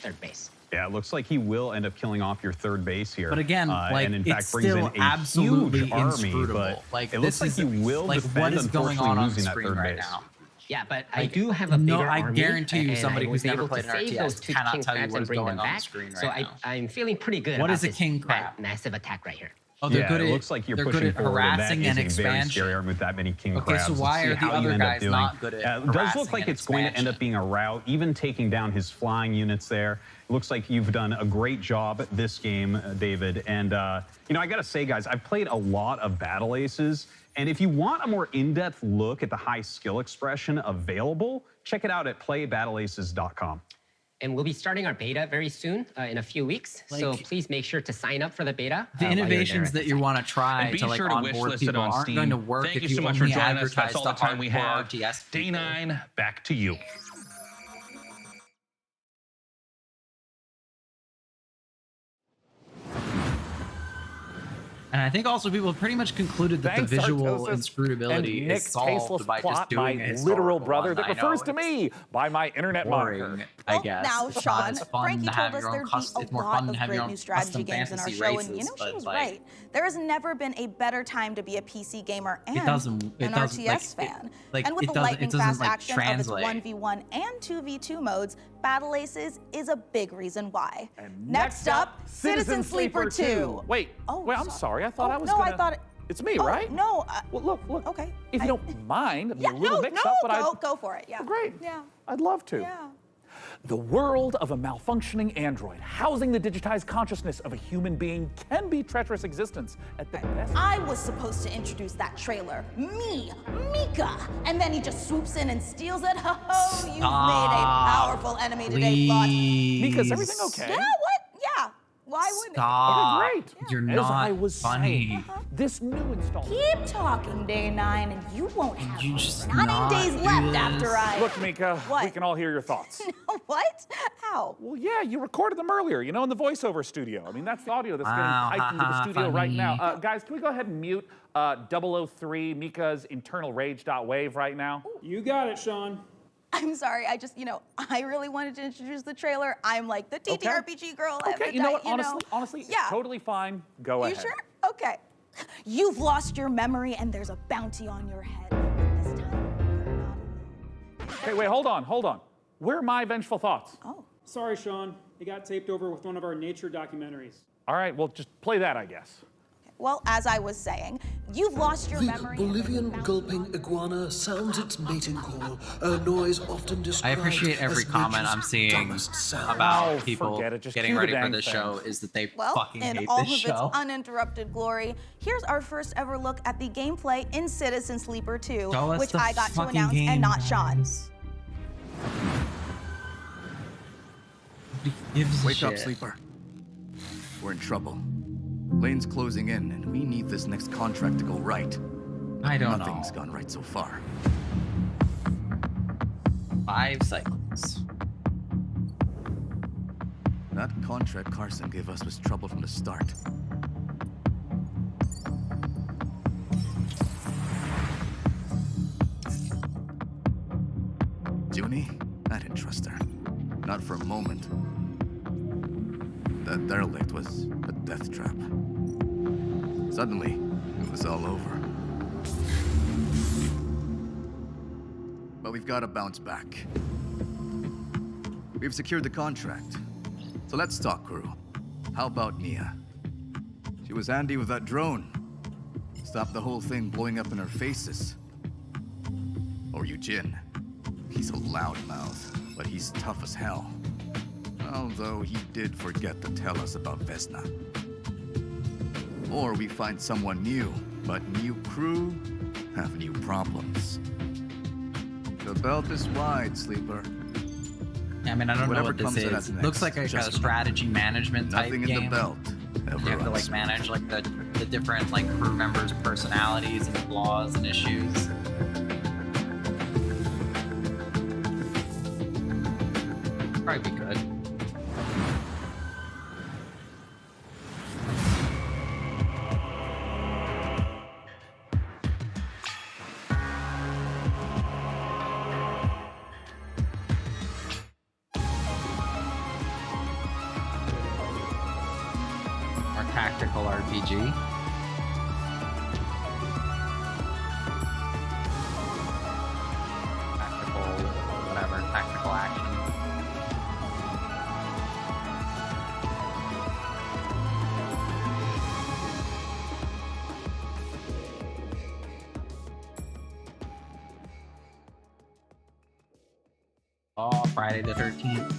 third base. Yeah, it looks like he will end up killing off your third base here. But again, like, and in it's fact brings still in a absolutely huge army, inscrutable. but Like, it looks like he will like, defend, what is going on losing the that screen third right base. now? Yeah, but I do have a bigger No, I army, guarantee you, and somebody I was who's never able to played an save RTS those two cannot king tell you crabs what and is bring going them on the back. screen So right now. I'm feeling pretty good What about is a this king crab? massive attack right here. Oh, they're Yeah, good it at, looks like you're they're pushing good at forward, and harassing that and is a very expansion. scary army with that many king Okay, crabs. so Let's why see are the how you other end up guys doing. not good at It does harassing look like and it's going to end up being a rout, even taking down his flying units there. It looks like you've done a great job at this game, David. And, you know, I got to say, guys, I've played a lot of Battle Aces. And if you want a more in-depth look at the high skill expression available, check it out at playbattleaces.com. And we'll be starting our beta very soon, in a few weeks. So Like, please make sure to sign up for the beta. The while you're there innovations at that the you site. want to try And be to like sure to onboard wishlist it people on aren't Steam. going to work Thank if you you so much for only joining us. advertise That's all to the time we hardcore have. RTS Day people. 9, back to you. And I think also people have pretty much concluded that Thanks, the visual Artosis, inscrutability and Nick's is solved tasteless by plot, just doing my a literal historical brother one. that I know refers to me by my internet boring, moniker. I Well, guess. now, It's not Sean, as fun Frankie to have told us your own there'd be it's a more lot fun to of have your great own new strategy custom games in our fantasy show, and you races, know she but, was like, right. There has never been a better time to be a PC gamer and doesn't- an it doesn't, RTS like, fan. like, and with it the doesn't- it lightning doesn't, fast like, action translate. of its 1v1 and 2v2 modes, Battle Aces is a big reason why. And Next up, Citizen Sleeper 2. Wait, wait, I'm sorry. I thought I was no, gonna... I thought it... It's me, Oh, right? No. Well, look. Okay. If you don't mind, I'm Yeah, a little no, mixed no, up, but go for it. Yeah. Great. Yeah. I'd love to. Yeah. The world of a malfunctioning android housing the digitized consciousness of a human being can be treacherous existence at the best. I was supposed to introduce that trailer. Me, Mika. And then he just swoops in and steals it. Ho-ho, you've made a powerful enemy today, bot. Mika, is everything okay? Yeah, what? Yeah. Why wouldn't Stop. Okay, great. You're As not I was funny. saying, this new installment. Keep talking, day 9, and you won't have You just 9 not days do left this. after I... Look, Mika, What? we can all hear your thoughts. What? How? Well, yeah, you recorded them earlier, you know, in the voiceover studio. I mean, that's the audio that's Wow, getting typed into the studio right funny. now. Guys, can we go ahead and mute 003 Mika's internal rage.wave right now? You got it, Sean. I'm sorry, I just, I really wanted to introduce the trailer. I'm like the TTRPG girl. Okay, you know what? Honestly, yeah. it's totally fine. Go You ahead. sure? Okay. You've lost your memory and there's a bounty on your head. This time, you're not alone. Okay, wait, hold on. Where are my vengeful thoughts? Oh. Sorry, Sean. It got taped over with one of our nature documentaries. All right, well, just play that, I guess. Well, as I was saying, you've lost your The memory. Bolivian gulping iguana sounds its mating call, a noise often I described appreciate every as comment I'm nature's seeing dumbest sound. about people forget it. Just getting cue the ready for dang this thing. show is that they Well, fucking in hate all of this its show. uninterrupted glory, here's our first ever look at the gameplay in Citizen Sleeper 2, Show us which the I got to fucking announce game, and not Sean. guys. Nobody gives a Wake up, shit. sleeper. We're in trouble. Lane's closing in, and we need this next contract to go right. I don't Nothing's know. gone right so far. 5 cycles. That contract Carson gave us was trouble from the start. Junie? I didn't trust her. Not for a moment. That derelict was a death trap. Suddenly, it was all over. But we've got to bounce back. We've secured the contract. So let's talk, crew. How about Mia? She was handy with that drone. Stopped the whole thing blowing up in our faces. Or Eugene. He's a loudmouth, but he's tough as hell. Although he did forget to tell us about Vesna. Or we find someone new, but new crew have new problems. The belt is wide, Sleeper. I mean, I don't know Whatever what this comes at is. us next, Looks like a kind just of strategy management type Nothing in game. the belt ever You have to like runs manage like the different like crew members' personalities and flaws and issues. Probably be good. tactical RPG. Tactical action. Oh, Friday the 13th.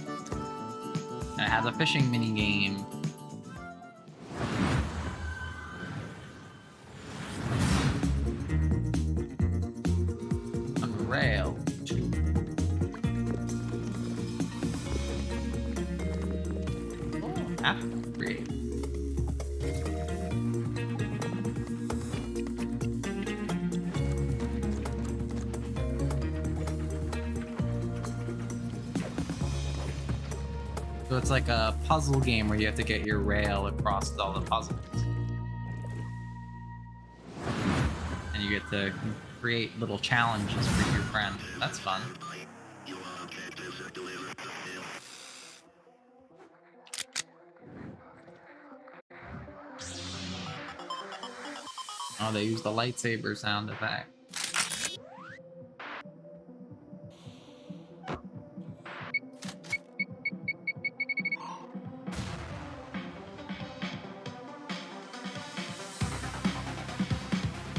And it has a fishing mini game. Unrail 2. Upgrade. So it's like a puzzle game where you have to get your rail across all the puzzles. And you get to create little challenges for your friend. That's fun. Oh, they use the lightsaber sound effect.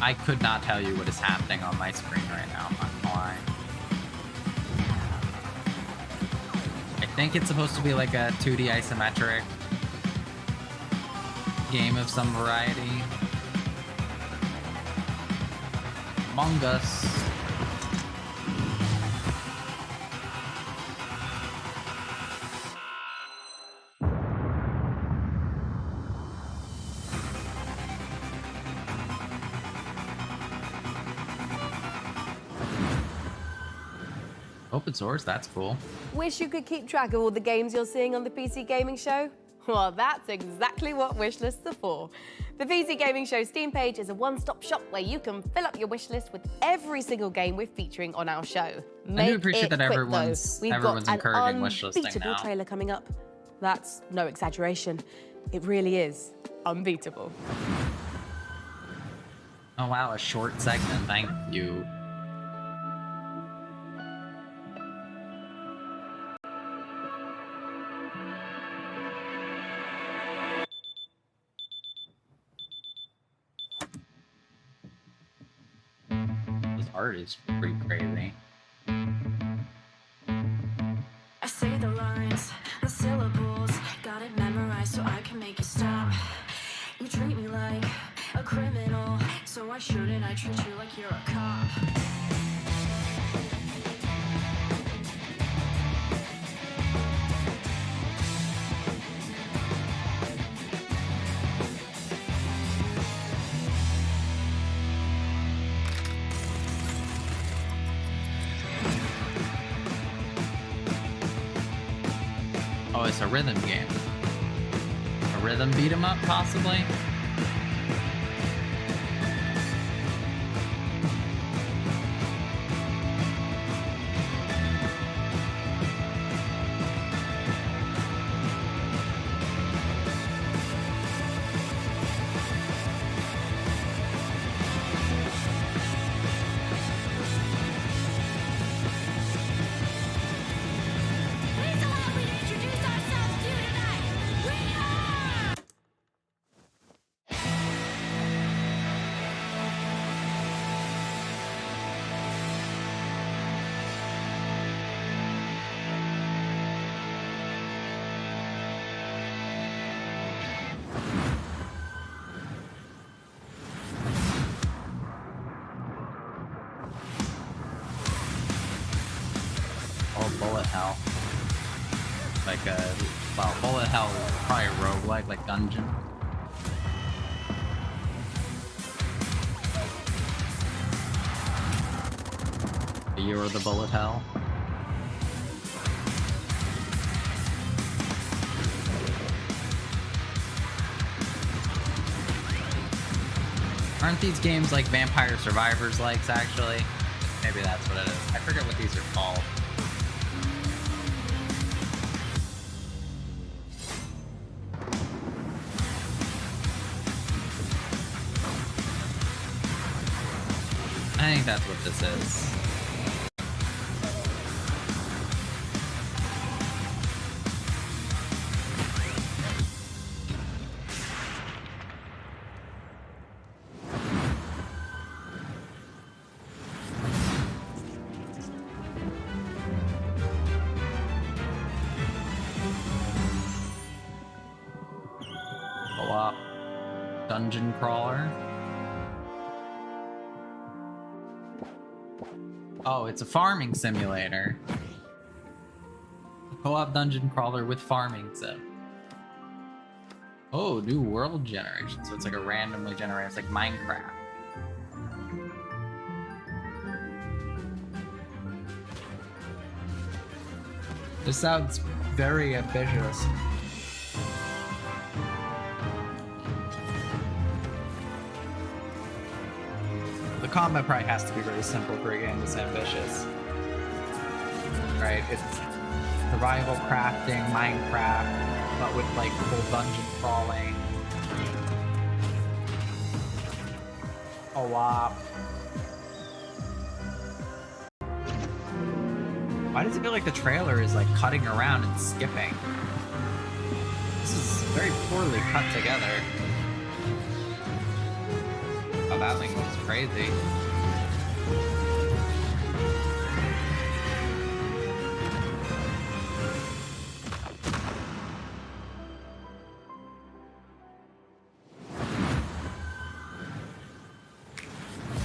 I could not tell you what is happening on my screen right now, I'm not gonna lie. I think it's supposed to be like a 2D isometric game of some variety. Among Us. Open source, that's cool. Wish you could keep track of all the games you're seeing on the PC Gaming Show? Well, that's exactly what wishlists are for. The PC Gaming Show Steam page is a one-stop shop where you can fill up your wishlist with every single game we're featuring on our show. I do appreciate that everyone's We've encouraging got an wishlisting unbeatable now. trailer coming up. That's no exaggeration. It really is unbeatable. Oh wow, a short segment, thank you. This art is pretty crazy. I say the lines, the syllables, got it memorized so I can make you stop. You treat me like a criminal, so why shouldn't I treat you like you're a cop? Oh, it's a rhythm game. A rhythm beat 'em up, possibly? Oh, bullet hell. Like a, well, bullet hell is probably a roguelike, like dungeon. You're the bullet hell. Aren't these games like Vampire Survivors likes, actually? Maybe that's what it is. I forget what these are called. I think that's what this is. Co-op dungeon crawler. Oh, it's a farming simulator. A co-op dungeon crawler with farming sim. Oh, new world generation. So it's like a randomly generated, it's like Minecraft. This sounds very ambitious. The combat probably has to be very simple for a game this ambitious. Right? It's survival crafting, Minecraft, but with like full dungeon crawling. Oh wow. Why does it feel like the trailer is like cutting around and skipping? This is very poorly cut together. Oh, that thing looks crazy.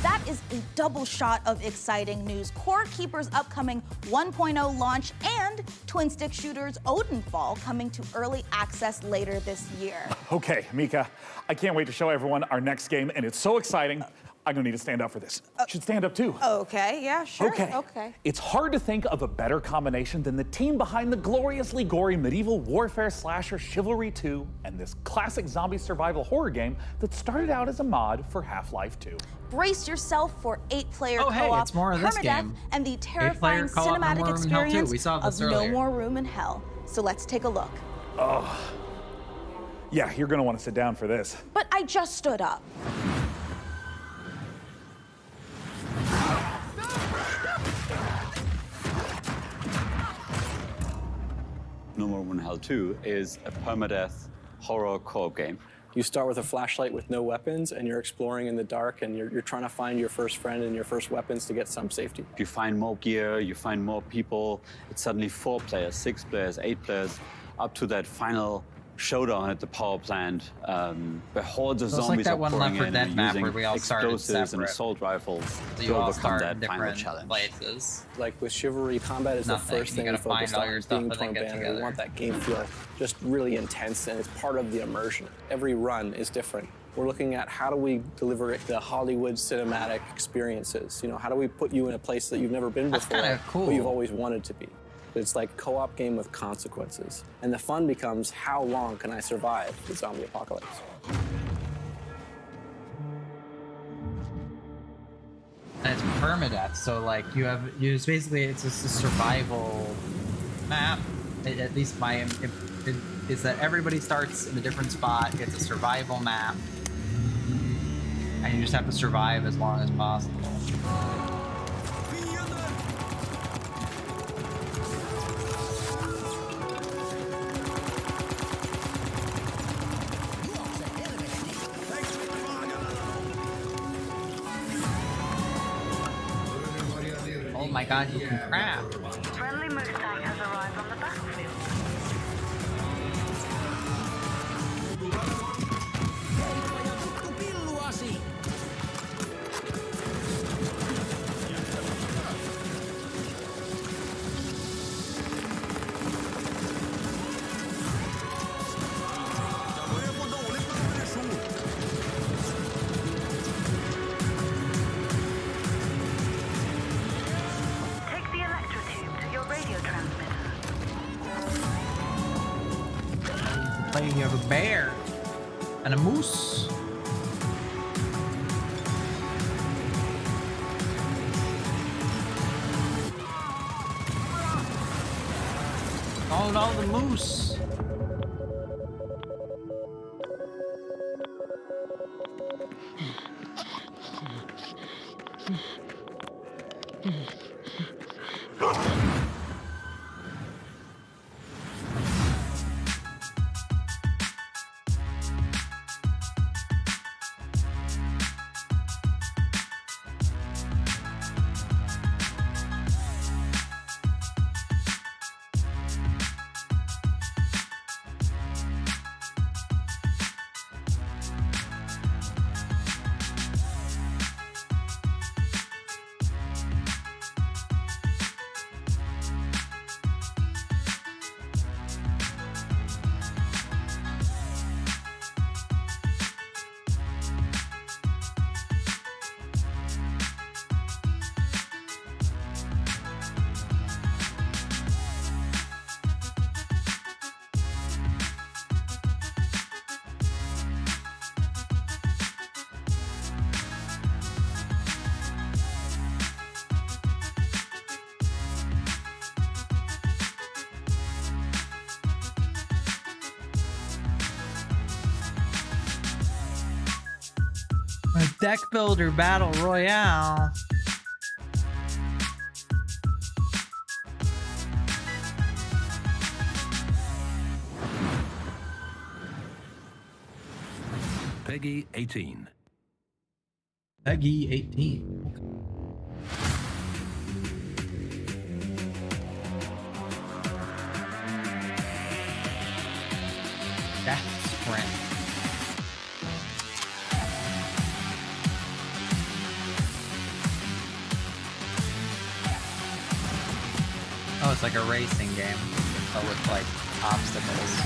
That is a double shot of exciting news. Core Keeper's upcoming 1.0 launch and twin stick shooters Odenfall coming to early access later this year. Okay, Mika, I can't wait to show everyone our next game, and it's so exciting. I'm gonna need to stand up for this. Should stand up too. Okay, yeah, sure. Okay. It's hard to think of a better combination than the team behind the gloriously gory medieval warfare slasher Chivalry 2 and this classic zombie survival horror game that started out as a mod for Half-Life 2. Brace yourself for 8-player Oh, hey, co-op, it's more of this permadeath, game. and the terrifying 8-player co-op, cinematic No More Room in Hell 2. experience We saw this of earlier. No More Room in Hell. So let's take a look. Oh. Yeah, you're gonna want to sit down for this. But I just stood up. No More Room in Hell 2 is a permadeath horror co-op game. You start with a flashlight with no weapons, and you're exploring in the dark, and you're trying to find your first friend and your first weapons to get some safety. You find more gear, you find more people. It's suddenly 4 players, 6 players, 8 players, up to that final showdown at the power plant, where hordes of So it's like zombies that are one pouring Left 4 in Dead and map using where we all started explosives and separate. assault rifles So to you all overcome start that in final different challenge. places. Like with Chivalry, combat is Nothing. the first You thing we gotta find focus all on. your stuff Being and then Torn get Banner, we together. want that game feel just really intense, and it's part of the immersion. Every run is different. We're looking at how do we deliver the Hollywood cinematic experiences. You know, how do we put you in a place that you've never been That's before, kinda cool. but you've always wanted to be. It's like a co-op game with consequences. And the fun becomes, how long can I survive the zombie apocalypse? And it's permadeath, so like it's basically it's just a survival map. At least my is that everybody starts in a different spot. It's a survival map, and you just have to survive as long as possible. Oh my god, you can craft. Friendly Mustang has arrived on the battlefield. Take the electrotube to your radio transmitter. Playing you have a bear and a moose. Oh no, the moose. A deck builder battle royale. Peggy 18. Peggy 18. Death Sprint. Oh, it's like a racing game, but with like obstacles.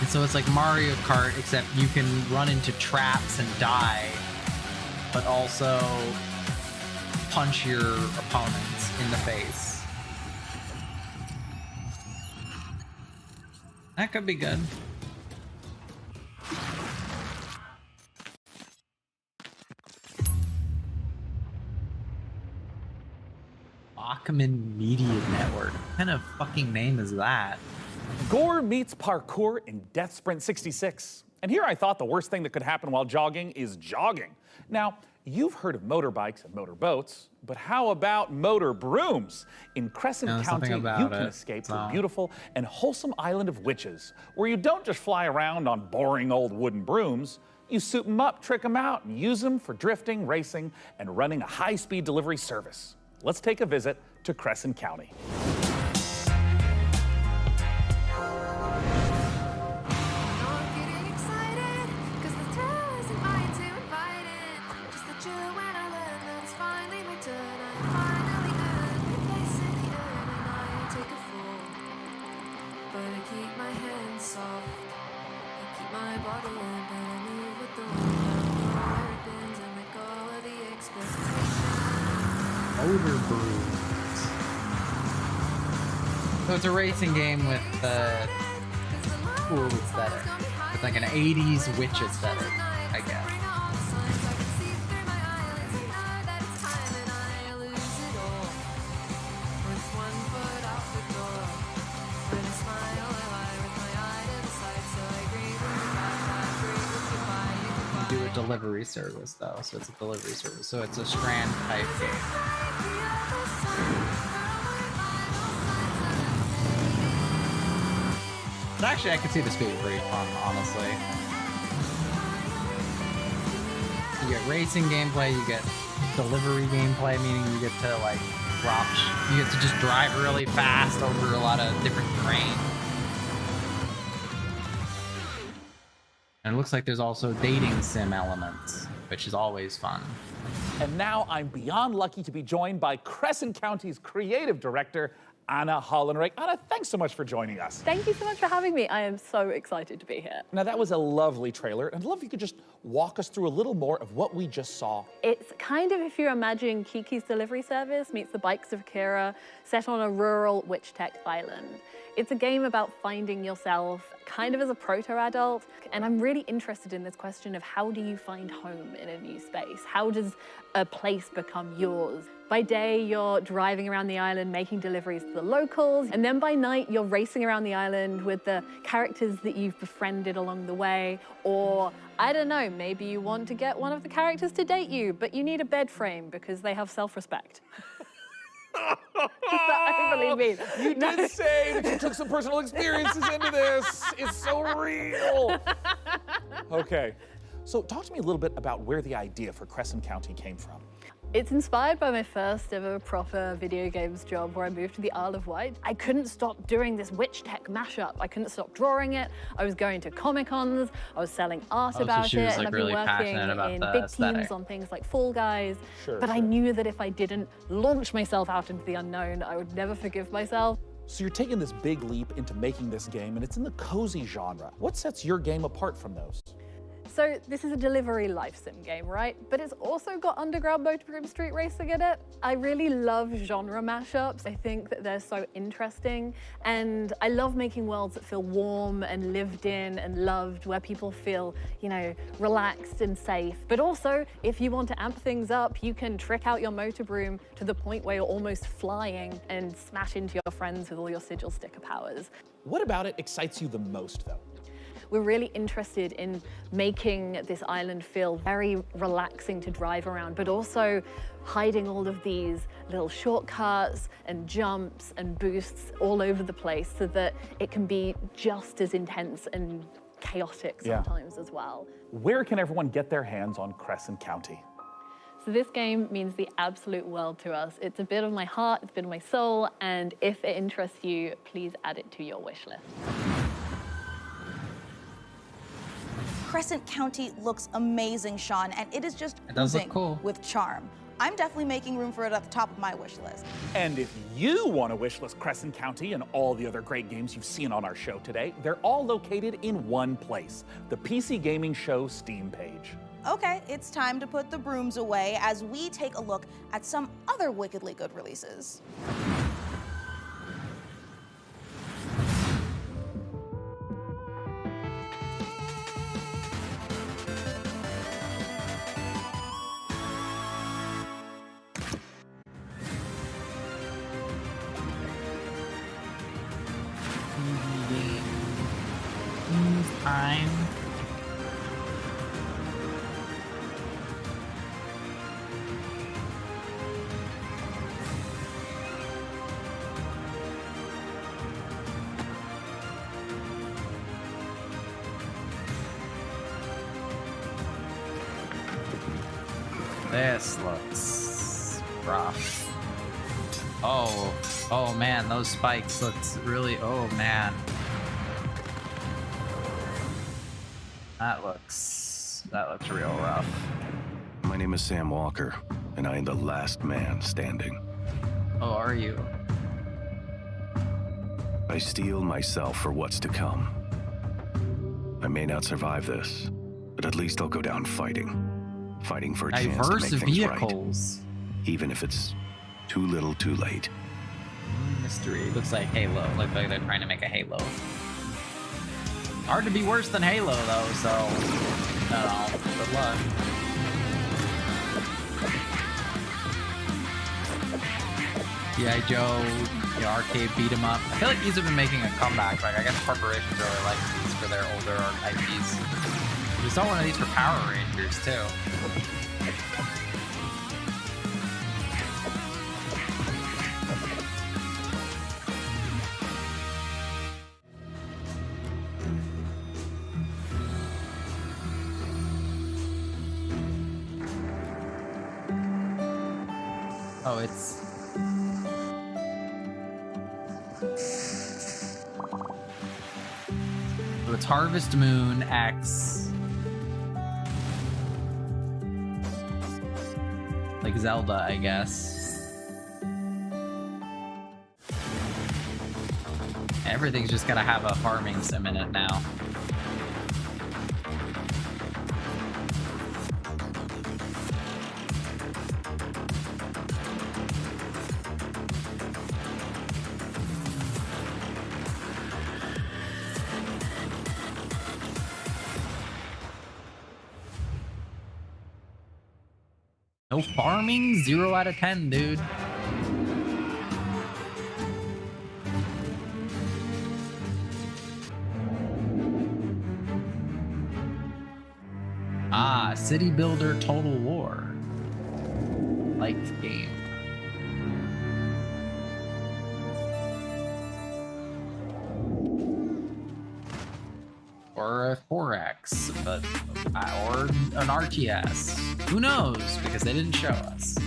So it's like Mario Kart, except you can run into traps and die, but also punch your opponents in the face. That could be good. Bachman Media Network. What kind of fucking name is that? Gore meets parkour in Death Sprint 66. And here I thought the worst thing that could happen while jogging is jogging. Now, you've heard of motorbikes and motorboats, but how about motor brooms? In Crescent County, you can escape to a beautiful and wholesome island of witches, where you don't just fly around on boring old wooden brooms. You suit them up, trick them out, and use them for drifting, racing, and running a high-speed delivery service. Let's take a visit to Crescent County. Motor brooms. So it's a racing game with cool aesthetic. With like an 80s witch aesthetic, I guess. You do a delivery service though, so it's a delivery service. So it's a Strand type game. But actually, I could see this being pretty fun, honestly. You get racing gameplay, you get delivery gameplay, meaning you get to like drop, you get to just drive really fast over a lot of different terrain. And it looks like there's also dating sim elements, which is always fun. And now I'm beyond lucky to be joined by Crescent County's creative director, Anna Hollenreich. Anna, thanks so much for joining us. Thank you so much for having me. I am so excited to be here. Now, that was a lovely trailer, and I'd love if you could just walk us through a little more of what we just saw. It's kind of if you imagine Kiki's Delivery Service meets the Bikes of Kira, set on a rural witch tech island. It's a game about finding yourself kind of as a proto-adult, and I'm really interested in this question of how do you find home in a new space? How does a place become yours? By day, you're driving around the island, making deliveries to the locals, and then by night, you're racing around the island with the characters that you've befriended along the way, or, I don't know, maybe you want to get one of the characters to date you, but you need a bed frame because they have self-respect. That overly mean. You did say that you took some personal experiences into this. It's so real. Okay, so talk to me a little bit about where the idea for Crescent County came from. It's inspired by my first ever proper video games job where I moved to the Isle of Wight. I couldn't stop doing this witch tech mashup. I couldn't stop drawing it. I was going to Comic-Cons. I was selling art about it. And I've been working in big teams on things like Fall Guys. But I knew that if I didn't launch myself out into the unknown, I would never forgive myself. So you're taking this big leap into making this game, and it's in the cozy genre. What sets your game apart from those? So this is a delivery life sim game, right? But it's also got underground motorhome street racing in it. I really love genre mashups. I think that they're so interesting. And I love making worlds that feel warm and lived in and loved, where people feel, you know, relaxed and safe. But also, if you want to amp things up, you can trick out your motor broom to the point where you're almost flying and smash into your friends with all your sigil sticker powers. What about it excites you the most, though? We're really interested in making this island feel very relaxing to drive around, but also hiding all of these little shortcuts and jumps and boosts all over the place so that it can be just as intense and chaotic sometimes as well. Where can everyone get their hands on Crescent County? So this game means the absolute world to us. It's a bit of my heart, it's a bit of my soul, and if it interests you, please add it to your wish list. Crescent County looks amazing, Sean, and it is just oozing with charm. I'm definitely making room for it at the top of my wish list. And if you want to wishlist Crescent County and all the other great games you've seen on our show today, they're all located in one place, the PC Gaming Show Steam page. Okay, it's time to put the brooms away as we take a look at some other wickedly good releases. Time. This looks rough. Oh man, those spikes looks really, oh man. That looks real rough. My name is Sam Walker, and I am the last man standing. Oh, are you? I steel myself for what's to come. I may not survive this, but at least I'll go down fighting. Fighting for a chance to make things vehicles. Right. Even if it's too little too late. Mystery. Looks like Halo. Looks like they're trying to make a Halo. Hard to be worse than Halo, though, so, I don't know, good luck. G.I. Joe, the arcade beat 'em up. I feel like these have been making a comeback. Like, I guess corporations really like these for their older IPs. We saw one of these for Power Rangers, too. Oh, it's... So it's Harvest Moon X. Like Zelda, I guess. Everything's just gotta have a farming sim in it now. No farming? 0 out of 10, dude. Ah, City Builder Total War. Life game. Or a 4X, but or an RTS. Who knows? Because they didn't show us.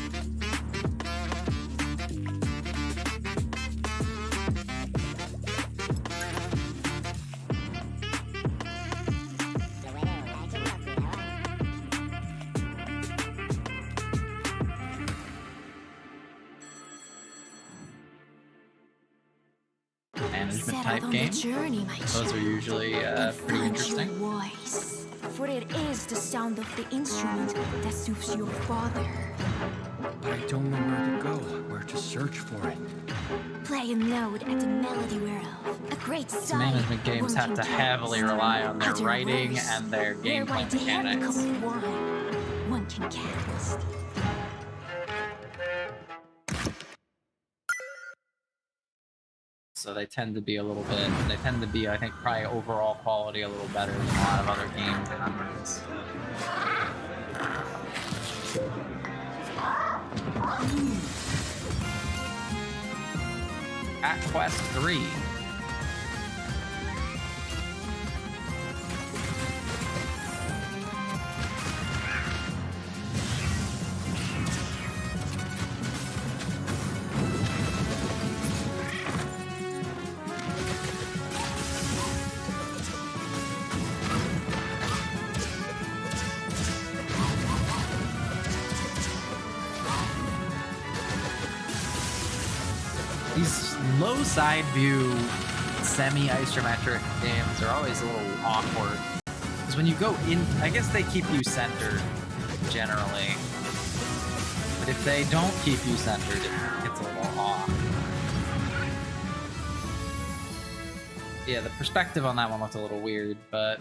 Management type game. Those are usually pretty interesting. Voice, for it is the sound of the instrument that soothes your father. But I don't know where to go, where to search for it. Play a note at the melody world. A great These sight. management games have to heavily rely on their Other writing voice, and their whereby gameplay the hand mechanics. comes one can cast. So they tend to be a little bit, I think, probably overall quality a little better than a lot of other game genres. At Quest 3. These low side view semi-isometric games are always a little awkward. Because when you go in, I guess they keep you centered generally. But if they don't keep you centered, it gets a little off. Yeah, the perspective on that one looked a little weird, but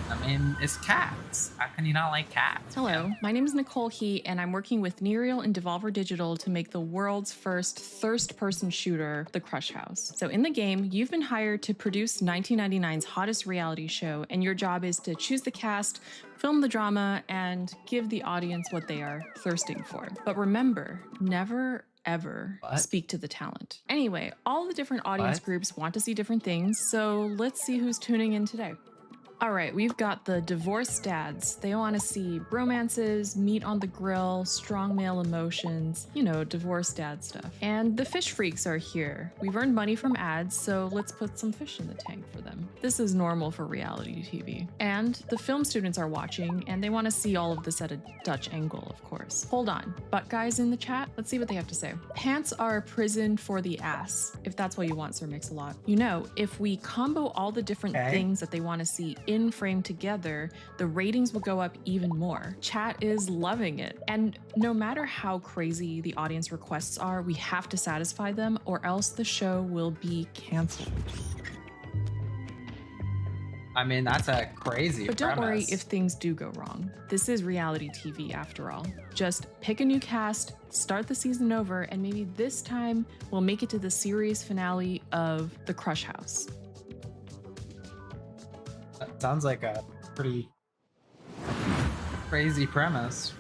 I mean, it's cats. How can you not like cats? Hello, my name is Nicole He, and I'm working with Nereal and Devolver Digital to make the world's first thirst-person shooter, The Crush House. So in the game, you've been hired to produce 1999's hottest reality show, and your job is to choose the cast, film the drama, and give the audience what they are thirsting for. But remember, never ever speak to the talent. Anyway, all the different audience groups want to see different things, so let's see who's tuning in today. All right, we've got the divorced dads. They want to see romances, meat on the grill, strong male emotions, you know, divorced dad stuff. And the fish freaks are here. We've earned money from ads, so let's put some fish in the tank for them. This is normal for reality TV. And the film students are watching, and they want to see all of this at a Dutch angle, of course. Hold on, butt guys in the chat? Let's see what they have to say. Pants are a prison for the ass, if that's what you want, Sir Mix-a-Lot. You know, if we combo all the different things that they want to see in frame together, the ratings will go up even more. Chat is loving it. And no matter how crazy the audience requests are, we have to satisfy them or else the show will be canceled. I mean, that's a crazy But don't worry premise. if things do go wrong. This is reality TV after all. Just pick a new cast, start the season over, and maybe this time we'll make it to the series finale of The Crush House. That sounds like a pretty crazy premise.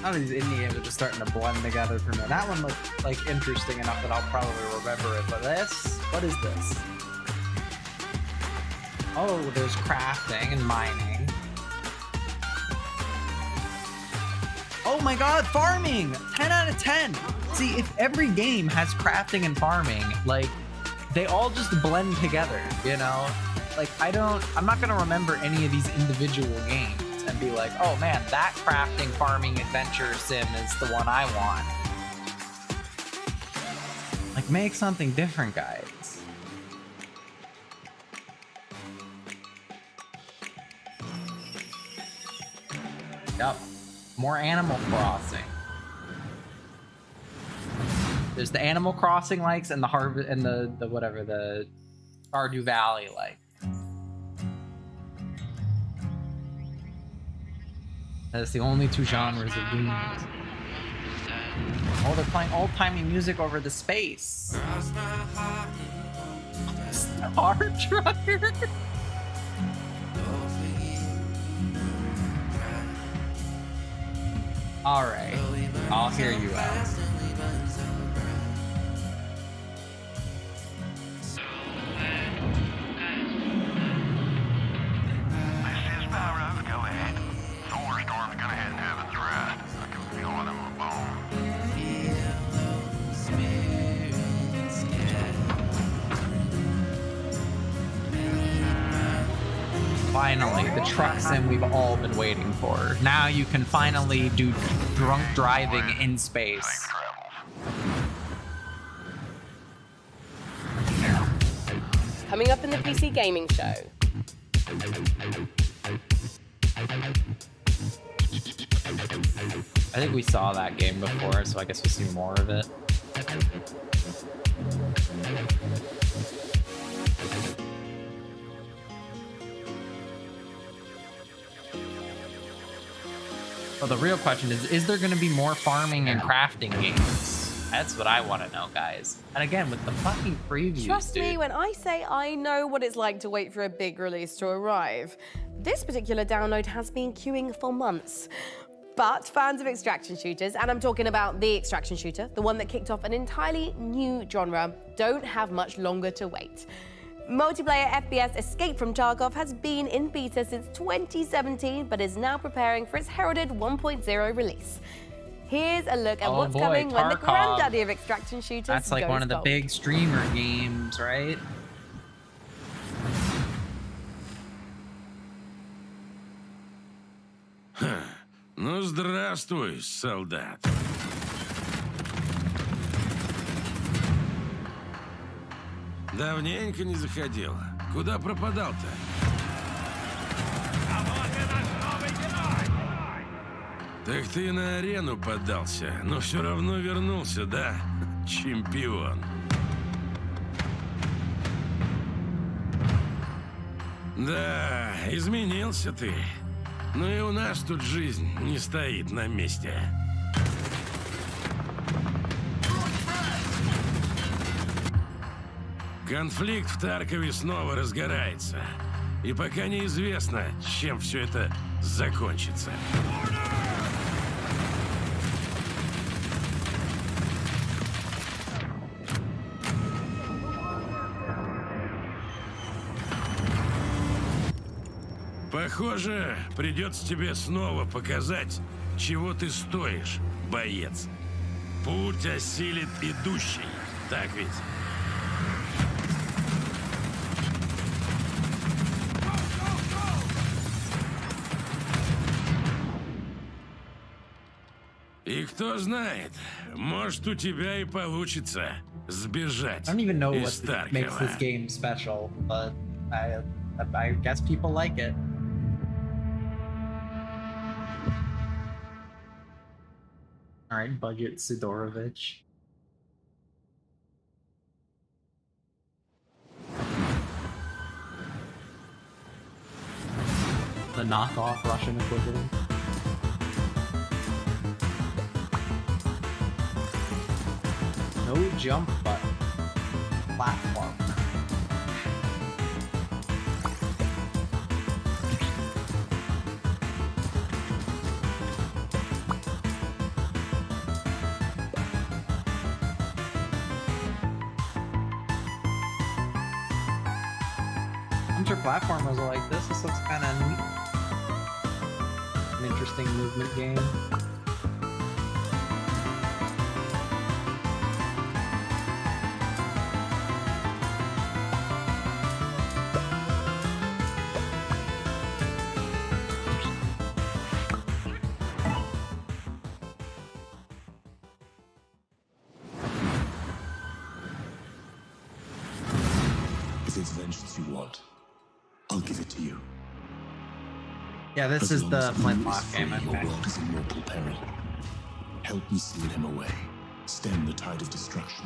How these indie games are just starting to blend together for me. That one looked like interesting enough that I'll probably remember it, but this? What is this? Oh, there's crafting and mining. Oh my god, farming! 10 out of 10! See, if every game has crafting and farming, like, they all just blend together, you know? Like, I'm not gonna remember any of these individual games and be like, oh man, that crafting, farming, adventure sim is the one I want. Like, make something different, guys. Yep. More Animal Crossing. There's the Animal Crossing likes and the Harvest and the whatever the Stardew Valley like. That's the only two genres of games. Oh, they're playing old-timey music over the space. Star Trucker. All right, I'll hear you out. Finally, the truck sim we've all been waiting for. Now you can finally do drunk driving in space. Coming up in the PC Gaming Show. I think we saw that game before, so I guess we'll see more of it. Well, the real question is there going to be more farming and crafting games? That's what I want to know, guys. And again, with the fucking previews, Trust dude. me when I say I know what it's like to wait for a big release to arrive. This particular download has been queuing for months. But fans of extraction shooters, and I'm talking about the extraction shooter, the one that kicked off an entirely new genre, don't have much longer to wait. Multiplayer FPS Escape from Tarkov has been in beta since 2017, but is now preparing for its heralded 1.0 release. Here's a look at what's coming when the granddaddy of extraction shooters That's like goes one of the gold. big streamer games, right? Ну, здравствуй, солдат. Давненько не заходил. Куда пропадал-то? Так ты на арену поддался, но все равно вернулся, да? Чемпион. Да, изменился ты. Но и у нас тут жизнь не стоит на месте. Конфликт в Таркове снова разгорается. И пока неизвестно, чем все это закончится. Похоже, придется тебе снова показать, чего ты стоишь, боец. Путь осилит идущий, так ведь? И кто знает, может, у тебя и получится сбежать I don't even know из what makes this Таркова. game special, but I guess people like it. All right, budget Sidorovich. The knockoff Russian equivalent. No jump button. Platform. Hunter platformers are like this. This looks kind of neat. An interesting movement game. If it's vengeance you want, I'll give it to you. Yeah, this is the flintlock game. Your world is in mortal peril. Help me seal him away. Stem the tide of destruction.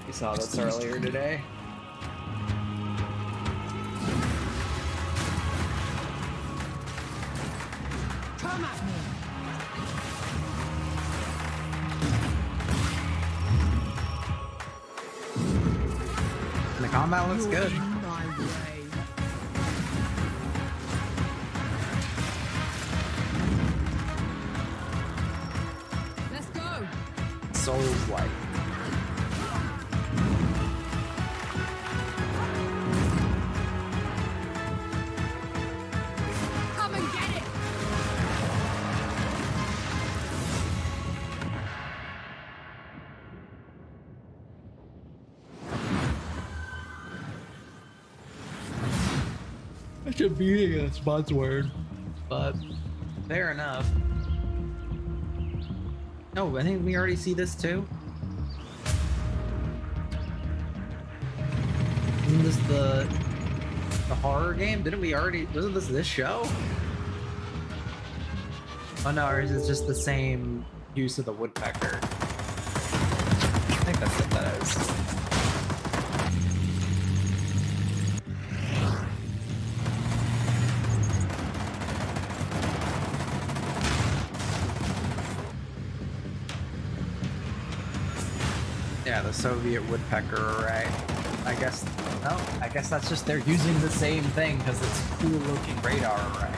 We saw this earlier today. Come at me. The combat looks good. Let's go. Souls-like. Come and get it. I should be a buzzword, but fair enough. No, I think we already see this too. Isn't this the horror game? Didn't we already? Wasn't this show? Oh no, or is it just the same use of the woodpecker? I think that's what that is. Yeah, the Soviet woodpecker array. I guess that's just they're using the same thing because it's a cool looking radar array.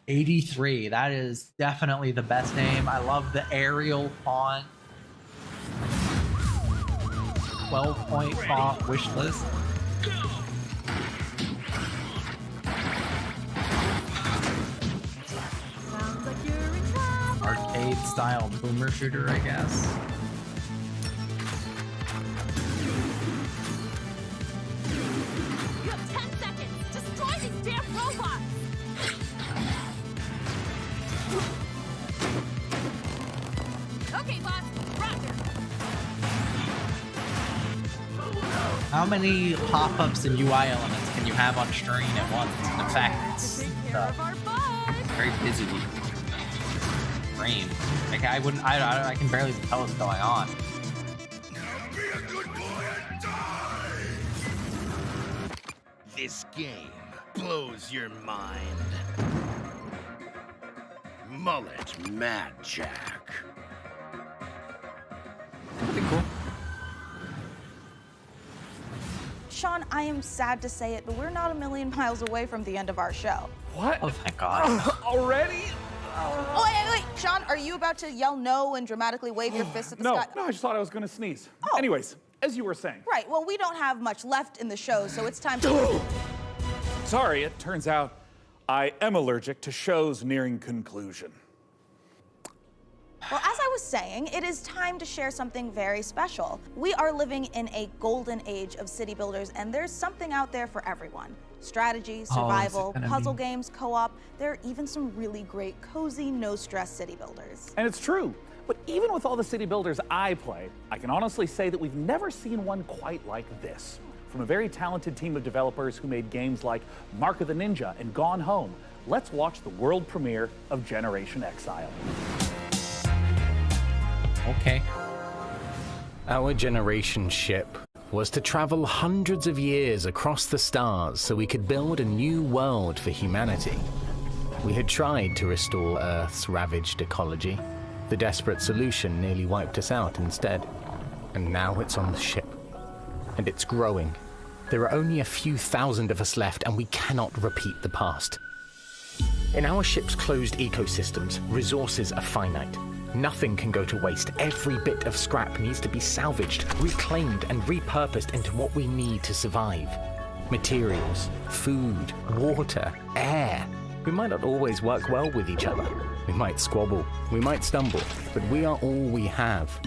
'83. That is definitely the best name. I love the Arial font. 12-point font wish list. Arcade style boomer shooter, I guess. You have 10 seconds. Destroy these damn robots. Okay, boss. Roger. How many pop-ups and UI elements can you have on screen at once? In fact, it's very busy brain. Like I can barely tell what's going on. This game blows your mind. Mullet Mad Jack. That'd be cool. Sean, I am sad to say it, but we're not a million miles away from the end of our show. What? Oh, thank God. Already? Oh, wait. Sean, are you about to yell no and dramatically wave your fist at the sky? No, I just thought I was gonna sneeze. Anyways, as you were saying. Right, well, we don't have much left in the show, so it's time to... Sorry, it turns out I am allergic to shows nearing conclusion. Well, as I was saying, it is time to share something very special. We are living in a golden age of city builders, and there's something out there for everyone. Strategy, survival, puzzle games, co-op. There are even some really great, cozy, no-stress city builders. And it's true. But even with all the city builders I play, I can honestly say that we've never seen one quite like this. From a very talented team of developers who made games like Mark of the Ninja and Gone Home, let's watch the world premiere of Generation Exile. Okay. Our generation ship was to travel hundreds of years across the stars so we could build a new world for humanity. We had tried to restore Earth's ravaged ecology. The desperate solution nearly wiped us out instead. And now it's on the ship. And it's growing. There are only a few thousand of us left, and we cannot repeat the past. In our ship's closed ecosystems, resources are finite. Nothing can go to waste. Every bit of scrap needs to be salvaged, reclaimed, and repurposed into what we need to survive. Materials, food, water, air. We might not always work well with each other. We might squabble, we might stumble, but we are all we have.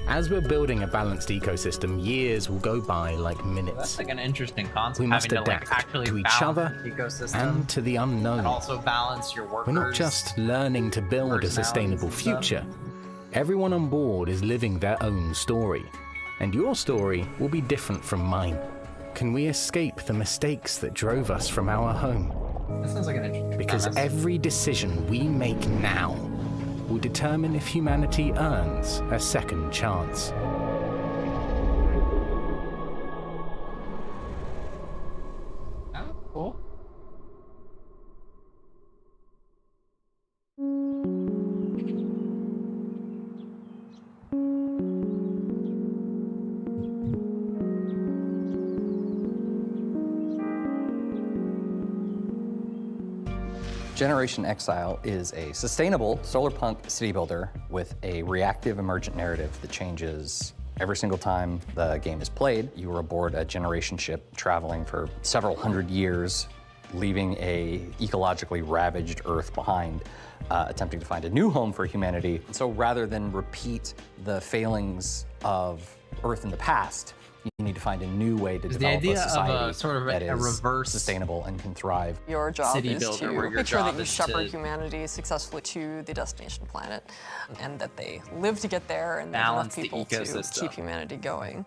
As we're building a balanced ecosystem, years will go by like minutes. That's like an interesting concept. We must having to, adapt like, actually to each balance other the ecosystem and to the unknown. and also balance your workers. We're not just learning to build a sustainable future. Everyone on board is living their own story, and your story will be different from mine. Can we escape the mistakes that drove us from our home? That sounds like an interesting Because premise. every decision we make now will determine if humanity earns a second chance. Oh, cool. Generation Exile is a sustainable solarpunk city builder with a reactive emergent narrative that changes every single time the game is played. You are aboard a generation ship traveling for several hundred years, leaving a ecologically ravaged Earth behind, attempting to find a new home for humanity. So rather than repeat the failings of Earth in the past, you need to find a new way to Is the develop idea a of society a sort of that a is reverse sustainable and can thrive. Your job city is builder, to where your make sure that job you is shepherd to humanity successfully to the destination planet, and that they live to get there, and there's enough balance the people to ecosystem. keep humanity going.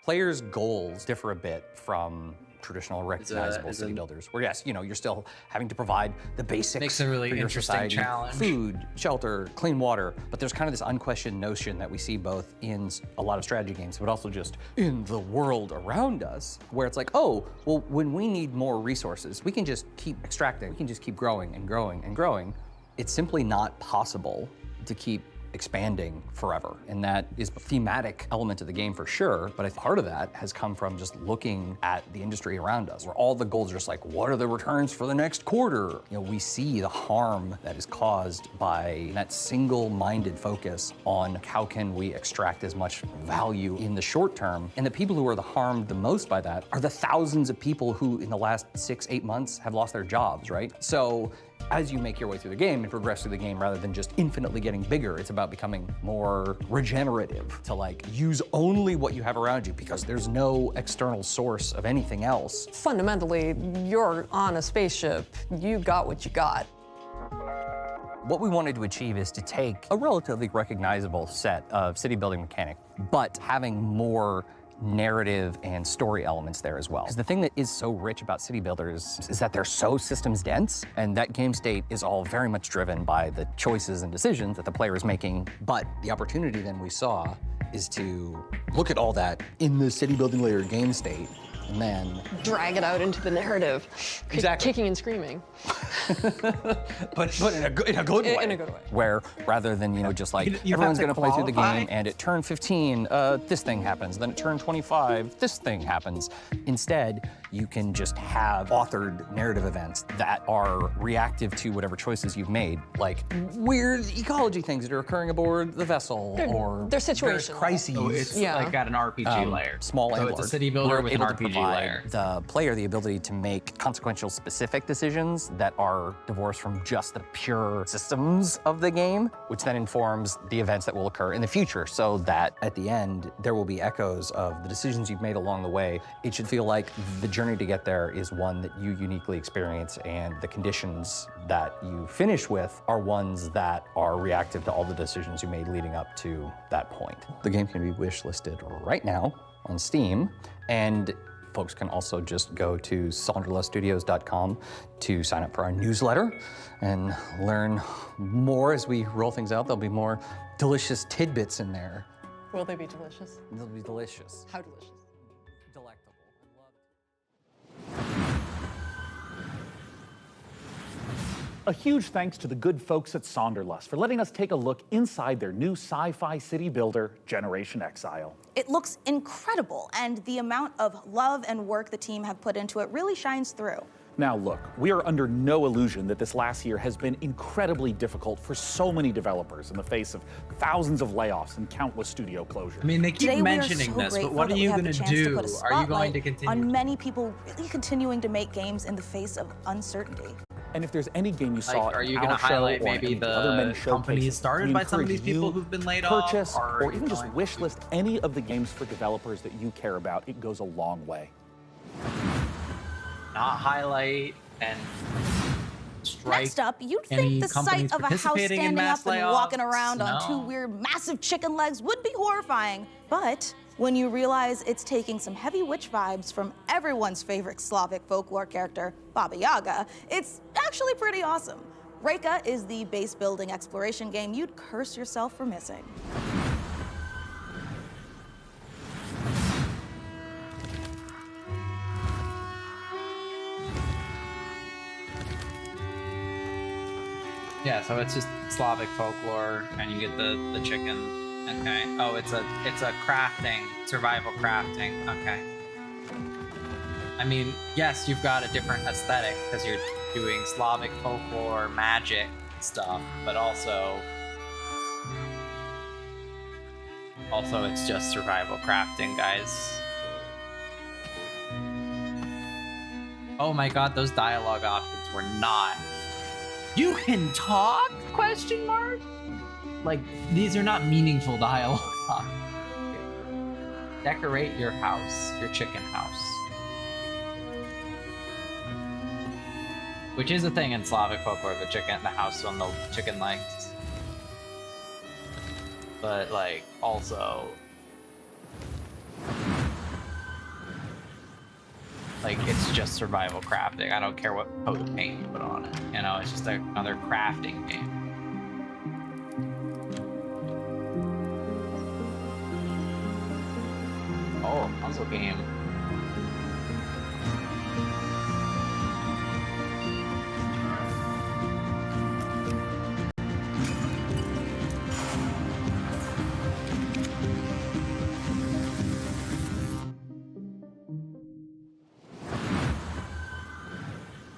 Players' goals differ a bit from traditional recognizable is city a- builders, where yes, you know, you're still having to provide the basics Makes a really for your interesting society, challenge. food, shelter, clean water, but there's kind of this unquestioned notion that we see both in a lot of strategy games, but also just in the world around us, where it's like, oh, well, when we need more resources, we can just keep extracting, we can just keep growing and growing and growing. It's simply not possible to keep expanding forever. And that is a thematic element of the game for sure, but I think part of that has come from just looking at the industry around us, where all the goals are just like, what are the returns for the next quarter? You know, we see the harm that is caused by that single-minded focus on how can we extract as much value in the short term. And the people who are the harmed the most by that are the thousands of people who in the last 6-8 months have lost their jobs, right? So as you make your way through the game and progress through the game, rather than just infinitely getting bigger, it's about becoming more regenerative, to like use only what you have around you because there's no external source of anything else. Fundamentally, you're on a spaceship. You got what you got. What we wanted to achieve is to take a relatively recognizable set of city building mechanic, but having more narrative and story elements there as well. Because the thing that is so rich about city builders is that they're so systems dense, and that game state is all very much driven by the choices and decisions that the player is making. But the opportunity then we saw is to look at all that in the city building layer game state, and then Drag it out into the narrative. Exactly. Kicking and screaming. but in a good way. In a good way. Where rather than, you know, just like You everyone's have to gonna play through the qualify? game and at turn 15, this thing happens. Then at turn 25, this thing happens. Instead, you can just have authored narrative events that are reactive to whatever choices you've made, like weird ecology things that are occurring aboard the vessel, or They're situational. crises. So it's like got an RPG layer. Small So and it's a large. city builder We're with an able to RPG provide layer. the player the ability to make consequential specific decisions that are divorced from just the pure systems of the game, which then informs the events that will occur in the future, so that at the end there will be echoes of the decisions you've made along the way. It should feel like the journey to get there is one that you uniquely experience, and the conditions that you finish with are ones that are reactive to all the decisions you made leading up to that point. The game can be wishlisted right now on Steam, and folks can also just go to sonderluststudios.com to sign up for our newsletter and learn more as we roll things out. There'll be more delicious tidbits in there. Will they be delicious? They'll be delicious. How delicious? Delectable. A huge thanks to the good folks at Sonderlust for letting us take a look inside their new sci-fi city builder, Generation Exile. It looks incredible, and the amount of love and work the team have put into it really shines through. Now look, we are under no illusion that this last year has been incredibly difficult for so many developers in the face of thousands of layoffs and countless studio closures. I mean, they keep Today, we are mentioning so this, but grateful what that are we you have going the to chance to do? put a Are you going to spotlight continue? on many people really continuing to make games in the face of uncertainty? And if there's any game you saw, are you going to highlight maybe the companies started by some of these people who've been laid off, purchase, or or even just wish list any of the games for developers that you care about? It goes a long way. Not highlight and strike. Next up, you'd any think the companies sight of a house participating in standing mass up and layoffs? walking around on two No. weird, massive chicken legs would be horrifying. But when you realize it's taking some heavy witch vibes from everyone's favorite Slavic folklore character, Baba Yaga, it's actually pretty awesome. Reka is the base building exploration game you'd curse yourself for missing. Yeah, so it's just Slavic folklore, and you get the chicken. Okay. Oh, it's a crafting, survival crafting. Okay. I mean, yes, you've got a different aesthetic because you're doing Slavic folklore, magic stuff, but also it's just survival crafting, guys. Oh my god, those dialogue options were not. You can talk? Question mark? Like, these are not meaningful dialogue. Decorate your house, your chicken house. Which is a thing in Slavic folklore, the house on the chicken legs. But, like, also... like, it's just survival crafting. I don't care what coat of paint you put on it. You know, it's just another crafting game. Oh, puzzle game.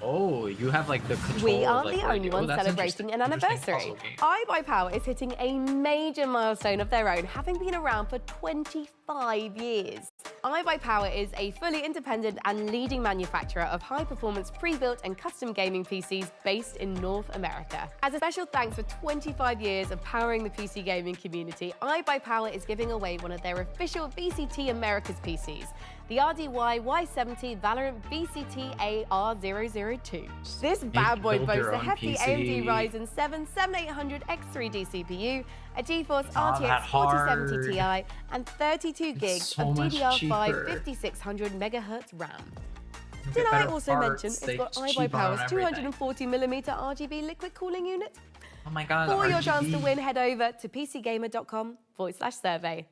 Oh, you have like the control. We of, aren't like, the where you only go. ones That's celebrating an interesting anniversary. puzzle game. iBuyPower is hitting a major milestone of their own, having been around for 25 years. iBuyPower is a fully independent and leading manufacturer of high-performance pre-built and custom gaming PCs based in North America. As a special thanks for 25 years of powering the PC gaming community, iBuyPower is giving away one of their official VCT America's PCs, the RDY Y70 Valorant VCT AR002. This bad boy boasts a hefty AMD Ryzen 7 7800X3D CPU, a GeForce RTX 4070 Ti, and 32 gigs of DDR5 5600 MHz RAM. Did I also mention it's got iBuyPower's 240mm RGB liquid cooling unit? Oh my god, For your RGB. chance to win, head over to pcgamer.com/survey.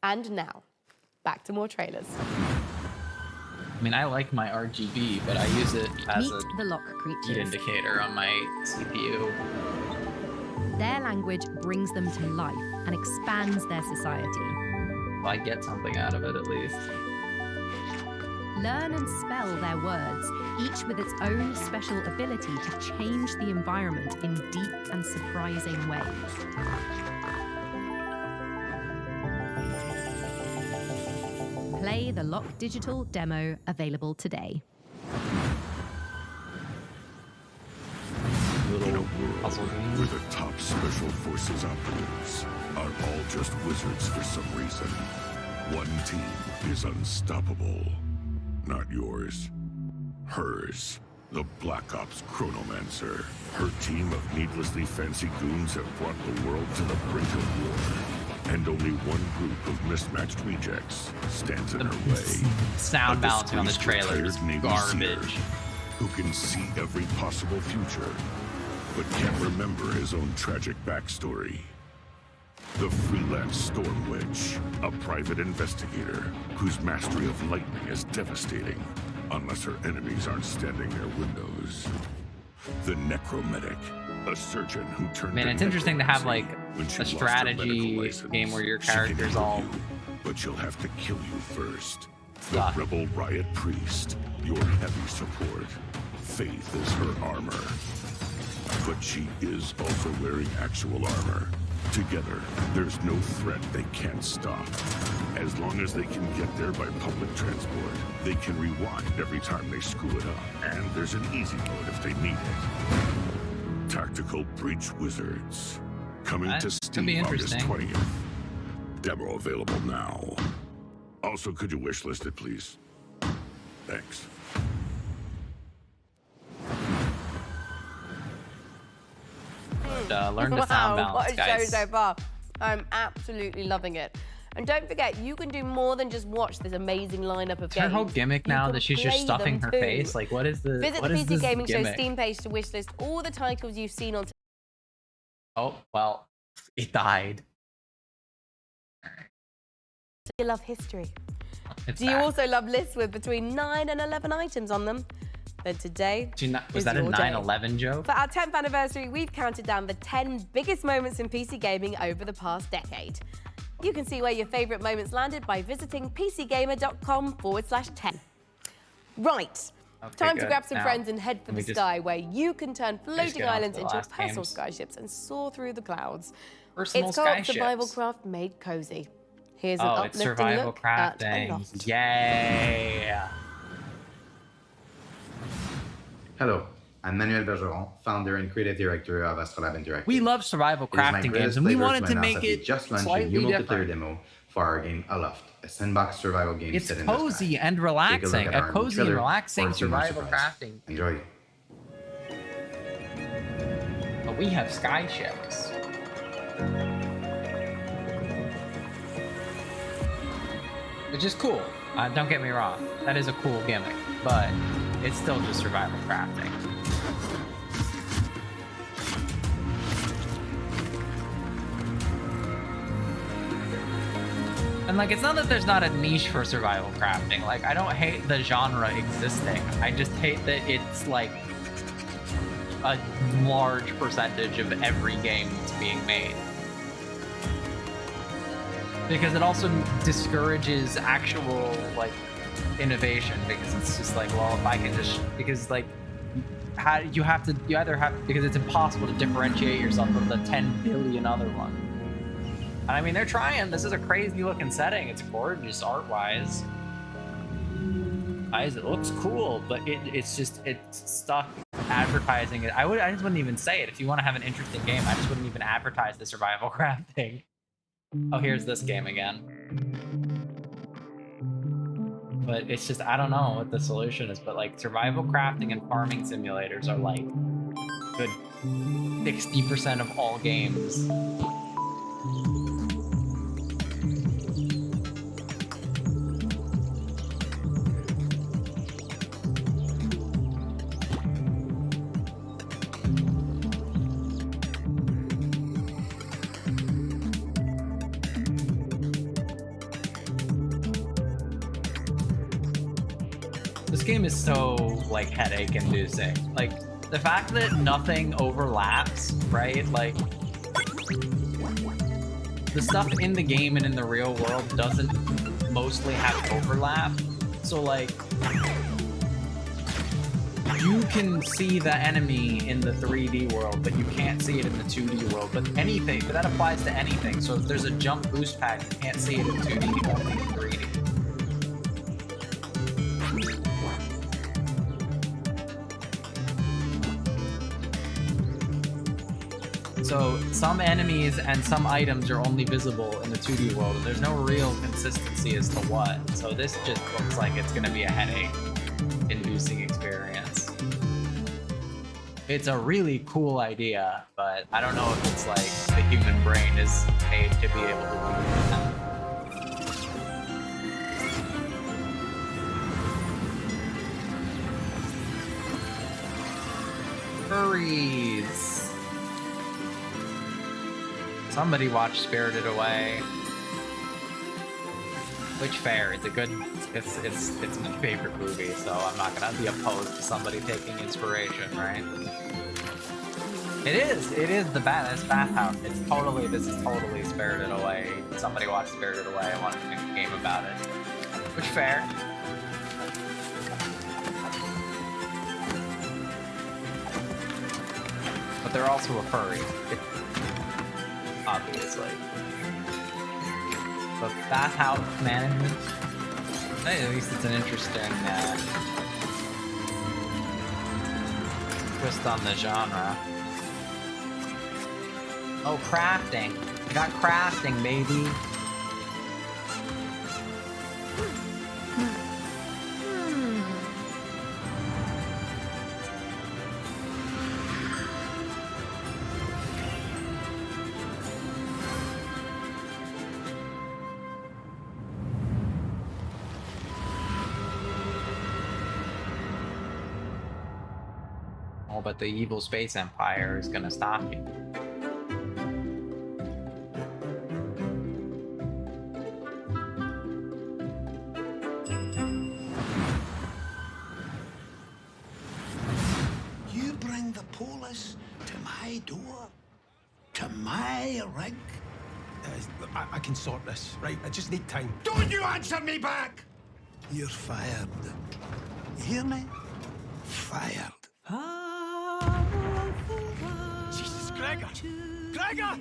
And now, back to more trailers. I mean, I like my RGB, but I use it as Meet the lock heat creatures. indicator on my CPU. Their language brings them to life and expands their society. Well, I get something out of it at least. Learn and spell their words, each with its own special ability to change the environment in deep and surprising ways. Play the Lock Digital demo available today. In a world where the top special forces operatives are all just wizards for some reason, one team is unstoppable. Not yours. Hers. The Black Ops Chronomancer. Her team of needlessly fancy goons have brought the world to the brink of war. And only one group of mismatched rejects stands in her way. Sound A balancing on this disgraced, trailer is retired Navy garbage. SEAL who can see every possible future, but can't remember his own tragic backstory. The freelance Storm Witch, a private investigator whose mastery of lightning is devastating, unless her enemies aren't standing near windows. The Necromedic, a surgeon who turned Man, to it's interesting to have like when she a lost her strategy medical license. game where your She can character's heal all you, but she'll have to kill you first. Stuck. The Rebel Riot Priest, your heavy support. Faith is her armor. But she is also wearing actual armor. Together, there's no threat they can't stop. As long as they can get there by public transport, they can rewind every time they screw it up. And there's an easy mode if they need it. Tactical Breach Wizards. Coming to Steam August 20th. Demo available now. Also, could you wishlist it, please? Thanks. Learn to sound balance, what a guys. show so far. I'm absolutely loving it. And don't forget, you can do more than just watch this amazing lineup of It's games. her whole gimmick now that she's just play stuffing them her too. face. Like, what is the Visit what the is PC this Gaming Show gimmick? Steam page to wishlist all the titles you've seen on. Oh, well, it died. Do you love history? It's Do you back. also love lists with between 9 and 11 items on them? Then today Was is that a your day. 9/11 joke? For our 10th anniversary, we've counted down the 10 biggest moments in PC gaming over the past decade. You can see where your favourite moments landed by visiting pcgamer.com/10. Right. Okay, Time to good. grab some Now, friends and head for let me the just- sky, where you can turn floating get on to islands the into your last personal games. skyships and soar through the clouds. Personal It's called skyships. Survival Craft Made Cozy. Here's an Oh, it's uplifting survival look at a crafting. loft. Yay! Hello, I'm Manuel Bergeron, founder and creative director of Astrolab Interactive. We love survival It is my crafting greatest games, and we pleasure wanted to announce make that we it just launched a slightly new multiplayer different. demo for our game Aloft, a sandbox survival game It's set in the sky. cozy and Take a look relaxing. at A our new cozy and trailer relaxing for a few more survival surprises. crafting. Enjoy. But we have sky ships. Which is cool. Don't get me wrong. That is a cool gimmick, but it's still just survival crafting. And like, it's not that there's not a niche for survival crafting. Like, I don't hate the genre existing. I just hate that it's like a large percentage of every game that's being made. Because it also discourages actual like innovation, because it's just like, well, if I can just, because like how you either have, because it's impossible to differentiate yourself from the 10 billion other ones. And I mean, they're trying. This is a crazy looking setting. It's gorgeous art-wise. It looks cool, but it's stuck advertising it. I just wouldn't even say it. If you want to have an interesting game, I just wouldn't even advertise the survival crafting. Oh, here's this game again. But it's just, I don't know what the solution is, but like survival crafting and farming simulators are like good 60% of all games. This game is so like headache inducing. Like the fact that nothing overlaps, right? Like the stuff in the game and in the real world doesn't mostly have overlap. So like you can see the enemy in the 3D world, but you can't see it in the 2D world. But that applies to anything. So if there's a jump boost pad, you can't see it in 2D, only in 3D. So some enemies and some items are only visible in the 2D world, and there's no real consistency as to what. So this just looks like it's going to be a headache-inducing experience. It's a really cool idea, but I don't know if it's like the human brain is made to be able to do that. Furries. Somebody watch Spirited Away. Which fair? It's a good. It's my favorite movie, so I'm not gonna be opposed to somebody taking inspiration, right? It is the bathhouse. This is totally Spirited Away. Somebody watch Spirited Away. I wanted to make a game about it. Which fair? But they're also a furry. obviously. But bathhouse management, at least it's an interesting twist on the genre. Oh, crafting. I got crafting, baby. Oh, but the evil space empire is gonna stop you. You bring the police to my door? To my rig? I can sort this, right? I just need time. Don't you answer me back! You're fired. You hear me? Fired. Jesus, Gregor! Gregor!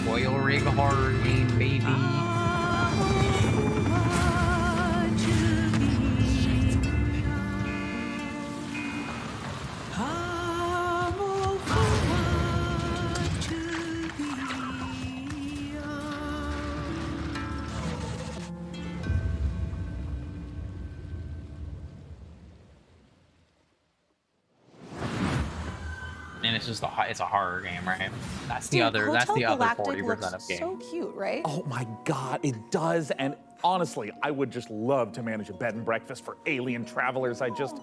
Oil rig horror game, baby. And it's just it's a horror game, right? That's the other 40% of game. So cute, right? Oh my God, it does. And honestly, I would just love to manage a bed and breakfast for alien travelers. I just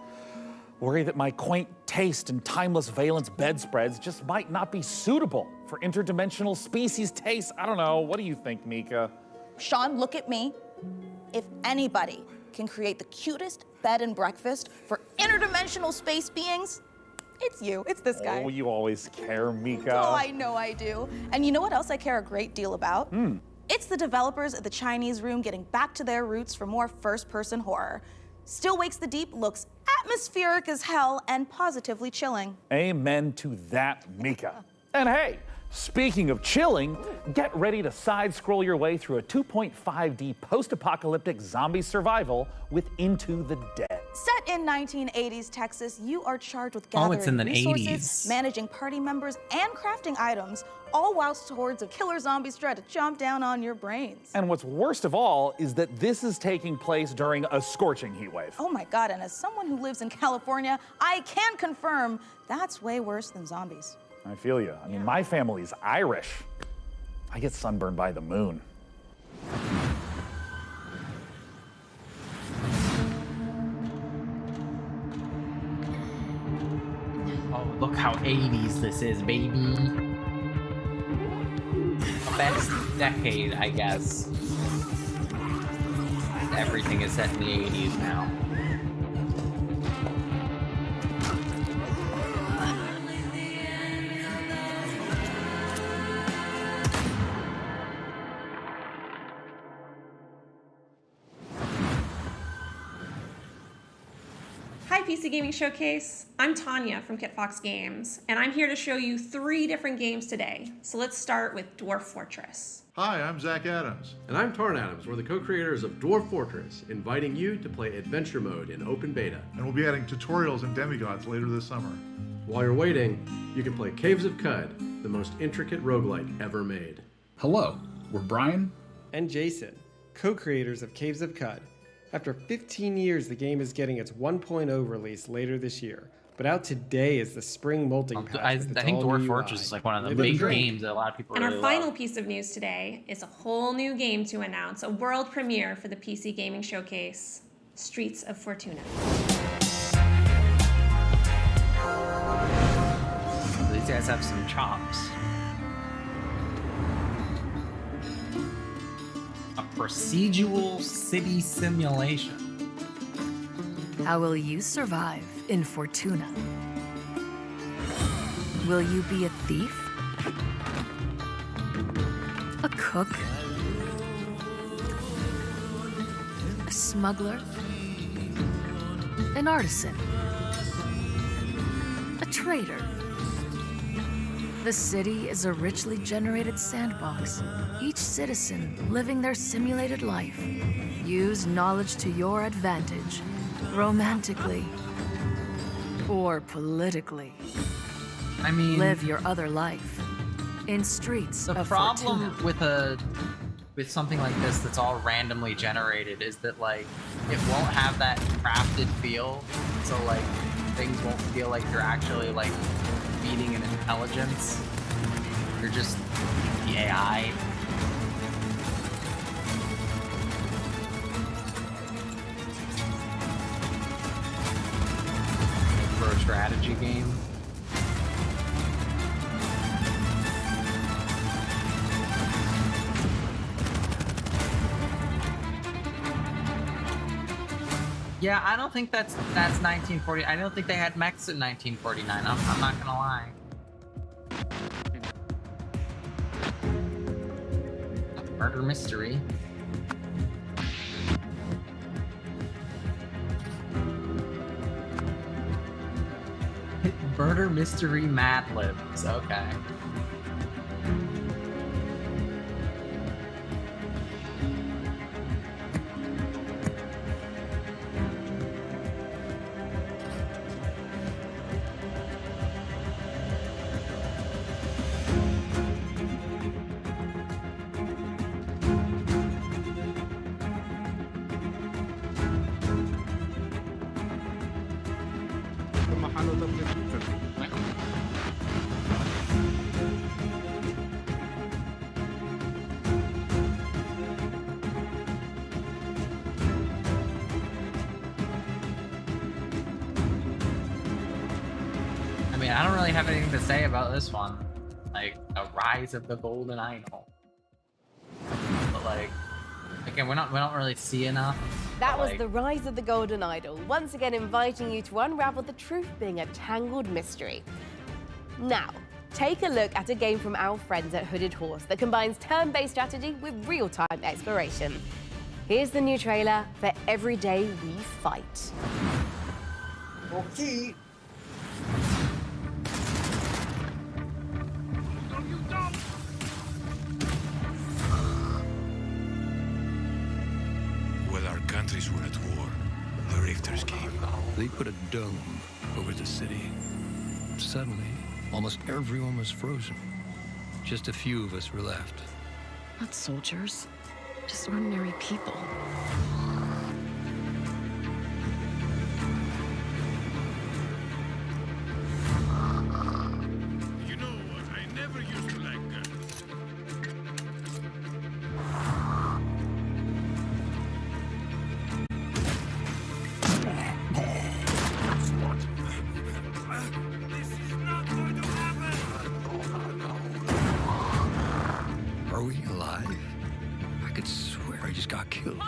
worry that my quaint taste and timeless valence bedspreads just might not be suitable for interdimensional species tastes. I don't know. What do you think, Mika? Sean, look at me. If anybody can create the cutest bed and breakfast for interdimensional space beings, it's you. It's this guy. Oh, you always care, Mika. Oh, I know I do. And you know what else I care a great deal about? It's the developers at the Chinese Room getting back to their roots for more first-person horror. Still Wakes the Deep looks atmospheric as hell and positively chilling. Amen to that, Mika. And hey, speaking of chilling, get ready to side-scroll your way through a 2.5D post-apocalyptic zombie survival with Into the Dead. Set in 1980s Texas, you are charged with gathering it's in the resources, 80s. managing party members, and crafting items, all whilst hordes of killer zombies try to chomp down on your brains. And what's worst of all is that this is taking place during a scorching heat wave. Oh my God, and as someone who lives in California, I can confirm that's way worse than zombies. I feel you. I mean, my family's Irish. I get sunburned by the moon. Oh, look how 80s this is, baby. The best decade, I guess. Everything is set in the 80s now. Hi, PC Gaming Showcase. I'm Tanya from Kit Fox Games, and I'm here to show you 3 different games today. So let's start with Dwarf Fortress. Hi, I'm Zach Adams. And I'm Tarn Adams. We're the co-creators of Dwarf Fortress, inviting you to play Adventure Mode in open beta. And we'll be adding tutorials and demigods later this summer. While you're waiting, you can play Caves of Cud, the most intricate roguelike ever made. Hello, we're Brian and Jason, co-creators of Caves of Cud. After 15 years, the game is getting its 1.0 release later this year. But out today is the spring molting patch. I think Dwarf Fortress is like one of the big games that a lot of people And really our love. final piece of news today is a whole new game to announce, a world premiere for the PC Gaming Showcase, Streets of Fortuna. These guys have some chops. A procedural city simulation. How will you survive in Fortuna? Will you be a thief? cook, a smuggler, an artisan, a trader. The city is a richly generated sandbox, each citizen living their simulated life. Use knowledge to your advantage, romantically or politically. I mean, live your other life in streets the of problem Fortuna. with something like this that's all randomly generated is that like it won't have that crafted feel, so like things won't feel like you're actually like feeding an intelligence. You're just the AI. For a strategy game. Yeah, I don't think that's 1940. I don't think they had mechs in 1949. I'm not gonna lie. Murder mystery. Murder mystery Mad Libs. Okay. I mean, I don't really have anything to say about this one. Like, a Rise of the Golden Idol. But like, again, we don't really see enough. That was like, the Rise of the Golden Idol, once again inviting you to unravel the truth being a tangled mystery. Now, take a look at a game from our friends at Hooded Horse that combines turn-based strategy with real-time exploration. Here's the new trailer for Every Day We Fight. Okay. While our countries were at war, the Rifters came. They put a dome over the city. Suddenly, almost everyone was frozen. Just a few of us were left. Not soldiers, just ordinary people. You know what? I never used to like guns. Are we alive? I could swear I just got killed.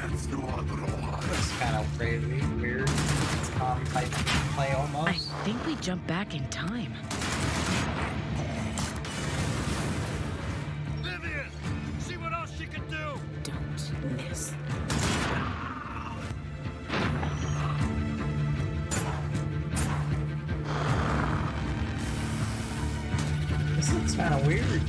It's kind of crazy, weird. It's type play almost. I think we jumped back in time. Vivian, see what else she can do. Don't miss. This looks kind of weird.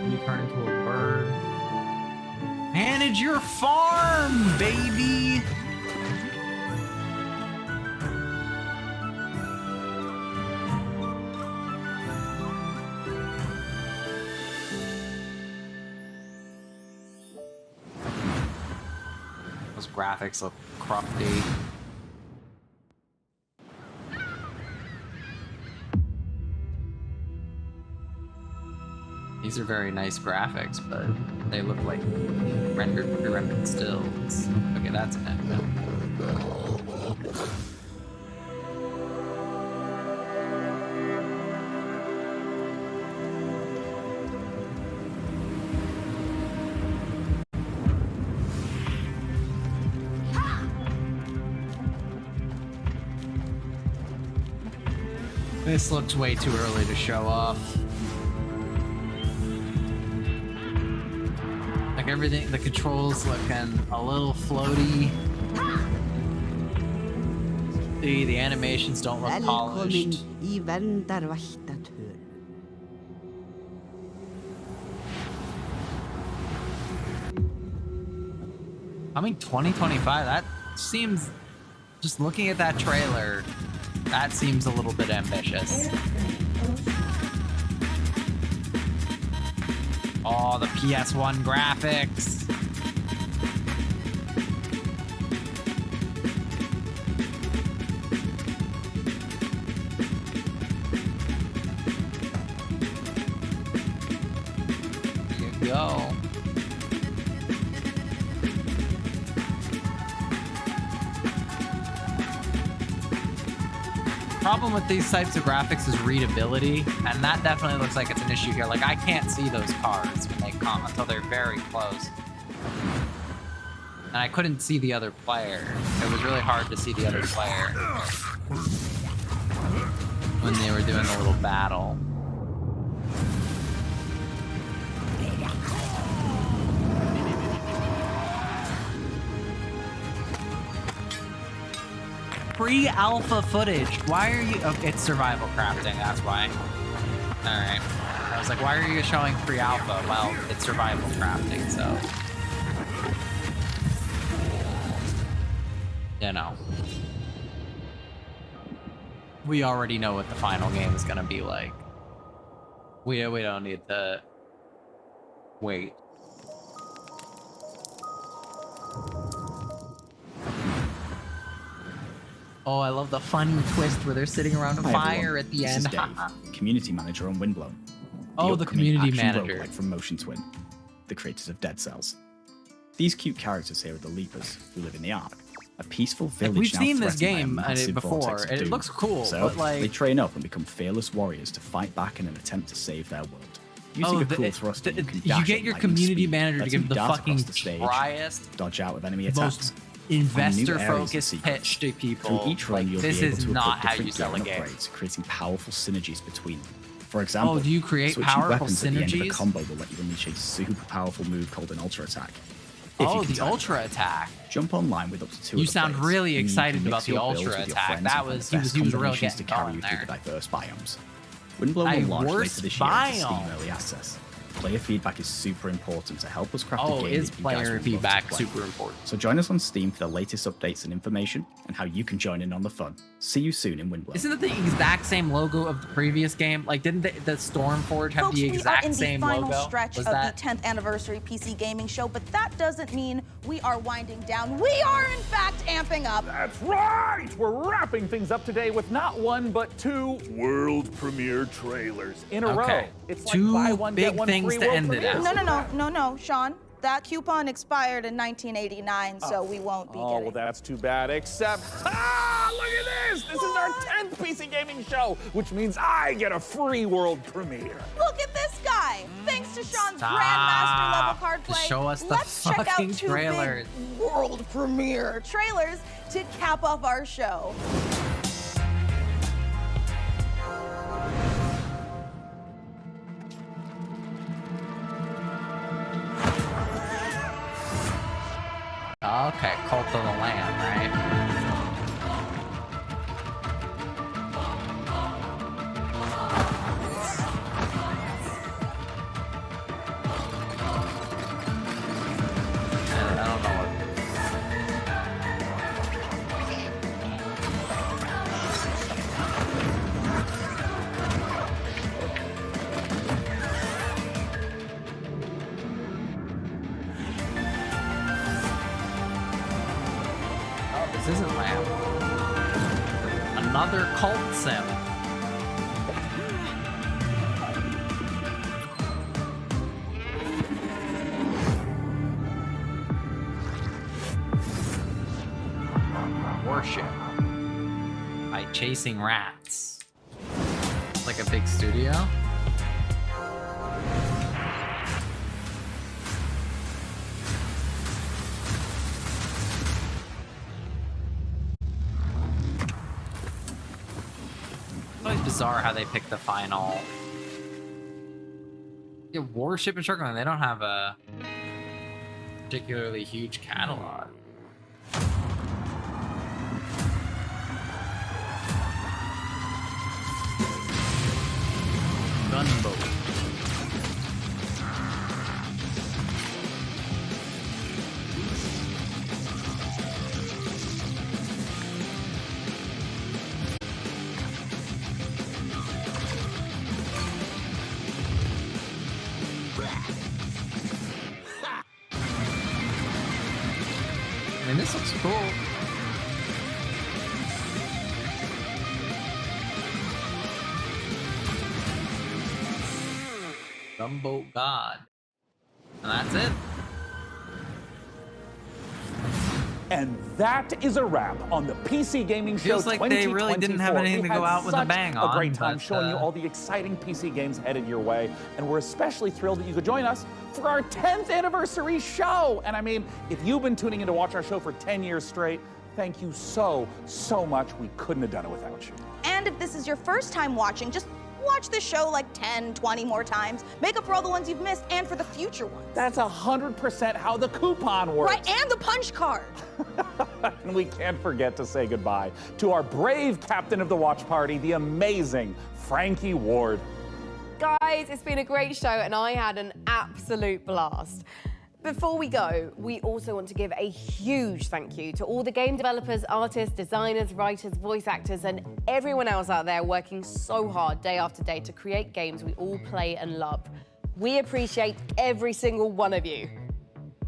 You turn into a bird. Manage your farm, baby! Those graphics look crufty. These are very nice graphics, but they look like rendered stills. Okay, that's an echo. This looks way too early to show off. Like everything, the controls looking a little floaty. The animations don't look polished. I mean, 2025, that seems, just looking at that trailer, that seems a little bit ambitious. Oh, the PS1 graphics. There you go. Problem with these types of graphics is readability, and that definitely looks like it's an issue here. Like, I can't see those cars when they come until they're very close. And I couldn't see the other player. It was really hard to see the other player when they were doing the little battle. Pre-alpha footage. Why are you? Oh, it's survival crafting. That's why. All right. I was like, why are you showing pre-alpha? Well, it's survival crafting, so you know. We already know what the final game is gonna be like. We don't need to wait. Oh, I love the funny twist where they're sitting around a fire at the end. This is Dave, community manager on Windblown. Oh, the community manager. Roguelike from Motion Twin, the creators of Dead Cells. These cute characters here are the Leapers, who live in the Ark, a peaceful village. We've now seen this threatened by a game massive before, vortex of and it doom. looks cool, So but like they train up and become fearless warriors to fight back in an attempt to save their world. Using a cool thruster, you can you dash get at your lightning community speed, manager to let give you the dart fucking across the stage, driest, dodge out with enemy attacks. most investor-focused pitch to people. Through each run, Like, you'll this be able is to not equip how you different sell a gear and game. upgrades, creating powerful synergies between them. For example, Oh, do you create switching powerful weapons at the end of a synergies? combo will let you unleash a super powerful move called an ultra attack. If Oh, you can the time it. ultra attack. Jump online with up to 2 You other sound players, really and you excited can about mix the your builds ultra with your attack. friends That and find was- the he best was really combinations to getting carry going you through there. the diverse biomes. Windblown will launch Diverse later this year into Steam biome. Early Access. Player feedback is super important to help us craft a Oh, game is that you guys player will love to feedback play. super important? So join us on Steam for the latest updates and information, and how you can join in on the fun. See you soon in Windblown. Isn't it the exact same logo of the previous game? Like, didn't the Stormforge have Folks, the we are exact in the same final logo? stretch Was of that? the 10th anniversary PC gaming show, but that doesn't mean we are winding down. We are, in fact, amping up. That's right! We're wrapping things up today with not one, but 2 world premiere trailers in a row. Okay. It's Two like buy one, big get one things free to world end it premieres. at. No, Sean. That coupon expired in 1989, so we won't be Oh, getting well, that's too bad, except, look at this! This is our 10th PC gaming show, which means I get a free world premiere. Look at this guy! Thanks to Sean's Stop. Grandmaster level card play, Just show us the let's check out fucking 2 trailers. big world premiere trailers to cap off our show. Okay, Cult of the Lamb, right? I don't know what. Oh, this isn't Lamb. Another cult sim. chasing rats. It's like a big studio. It's always bizarre how they pick the final. Yeah, Warship and Sugarland, they don't have a particularly huge catalog. Gunboat. I mean, this looks cool. Gunboat God. And that's it. And that is a wrap on the PC Gaming Show Feels like they really didn't have 2024. anything We to go had out with a such bang a on, great time but, showing you all the exciting PC games headed your way, and we're especially thrilled that you could join us for our 10th anniversary show. And I mean, if you've been tuning in to watch our show for 10 years straight, thank you so much. We couldn't have done it without you. And if this is your first time watching, just watch the show like 10, 20 more times. Make up for all the ones you've missed and for the future ones. That's 100% how the coupon works. Right, and the punch card. And we can't forget to say goodbye to our brave captain of the watch party, the amazing Frankie Ward. Guys, it's been a great show and I had an absolute blast. Before we go, we also want to give a huge thank you to all the game developers, artists, designers, writers, voice actors, and everyone else out there working so hard day after day to create games we all play and love. We appreciate every single one of you.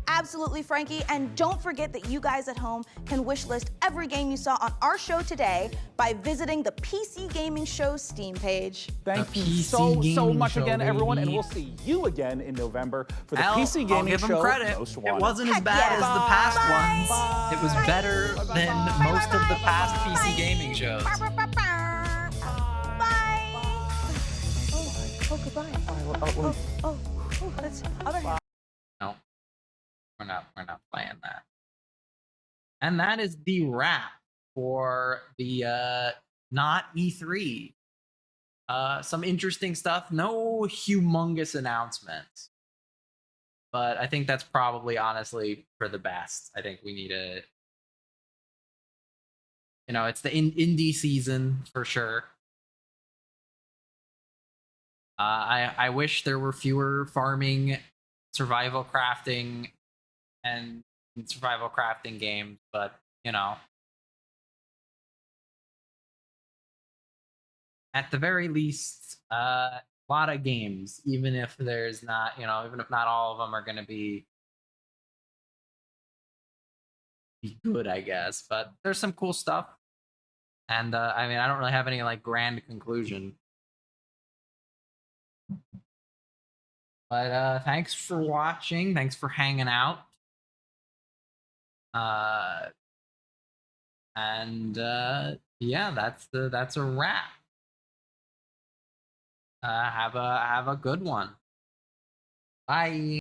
Absolutely, Frankie. And don't forget that you guys at home can wishlist every game you saw on our show today by visiting the PC Gaming Show Steam page. Thank you so much again, everyone, and we'll see you again in November for the PC Gaming I'll give Show them credit. Most It Wanted. wasn't as bad as the past ones. It was better than most of the past PC gaming shows. Oh, goodbye. That's other hand. No, we're not playing that. And that is the wrap for the not E3. Some interesting stuff. No humongous announcements, but I think that's probably honestly for the best. I think we need a, it's the indie season for sure. I wish there were fewer farming, survival crafting, and survival crafting games, but at the very least, a lot of games, even if there's not, even if not all of them are going to be good, I guess, but there's some cool stuff. And I mean, I don't really have any like grand conclusion. But thanks for watching. Thanks for hanging out. Yeah, that's a wrap. Have a good one. Bye.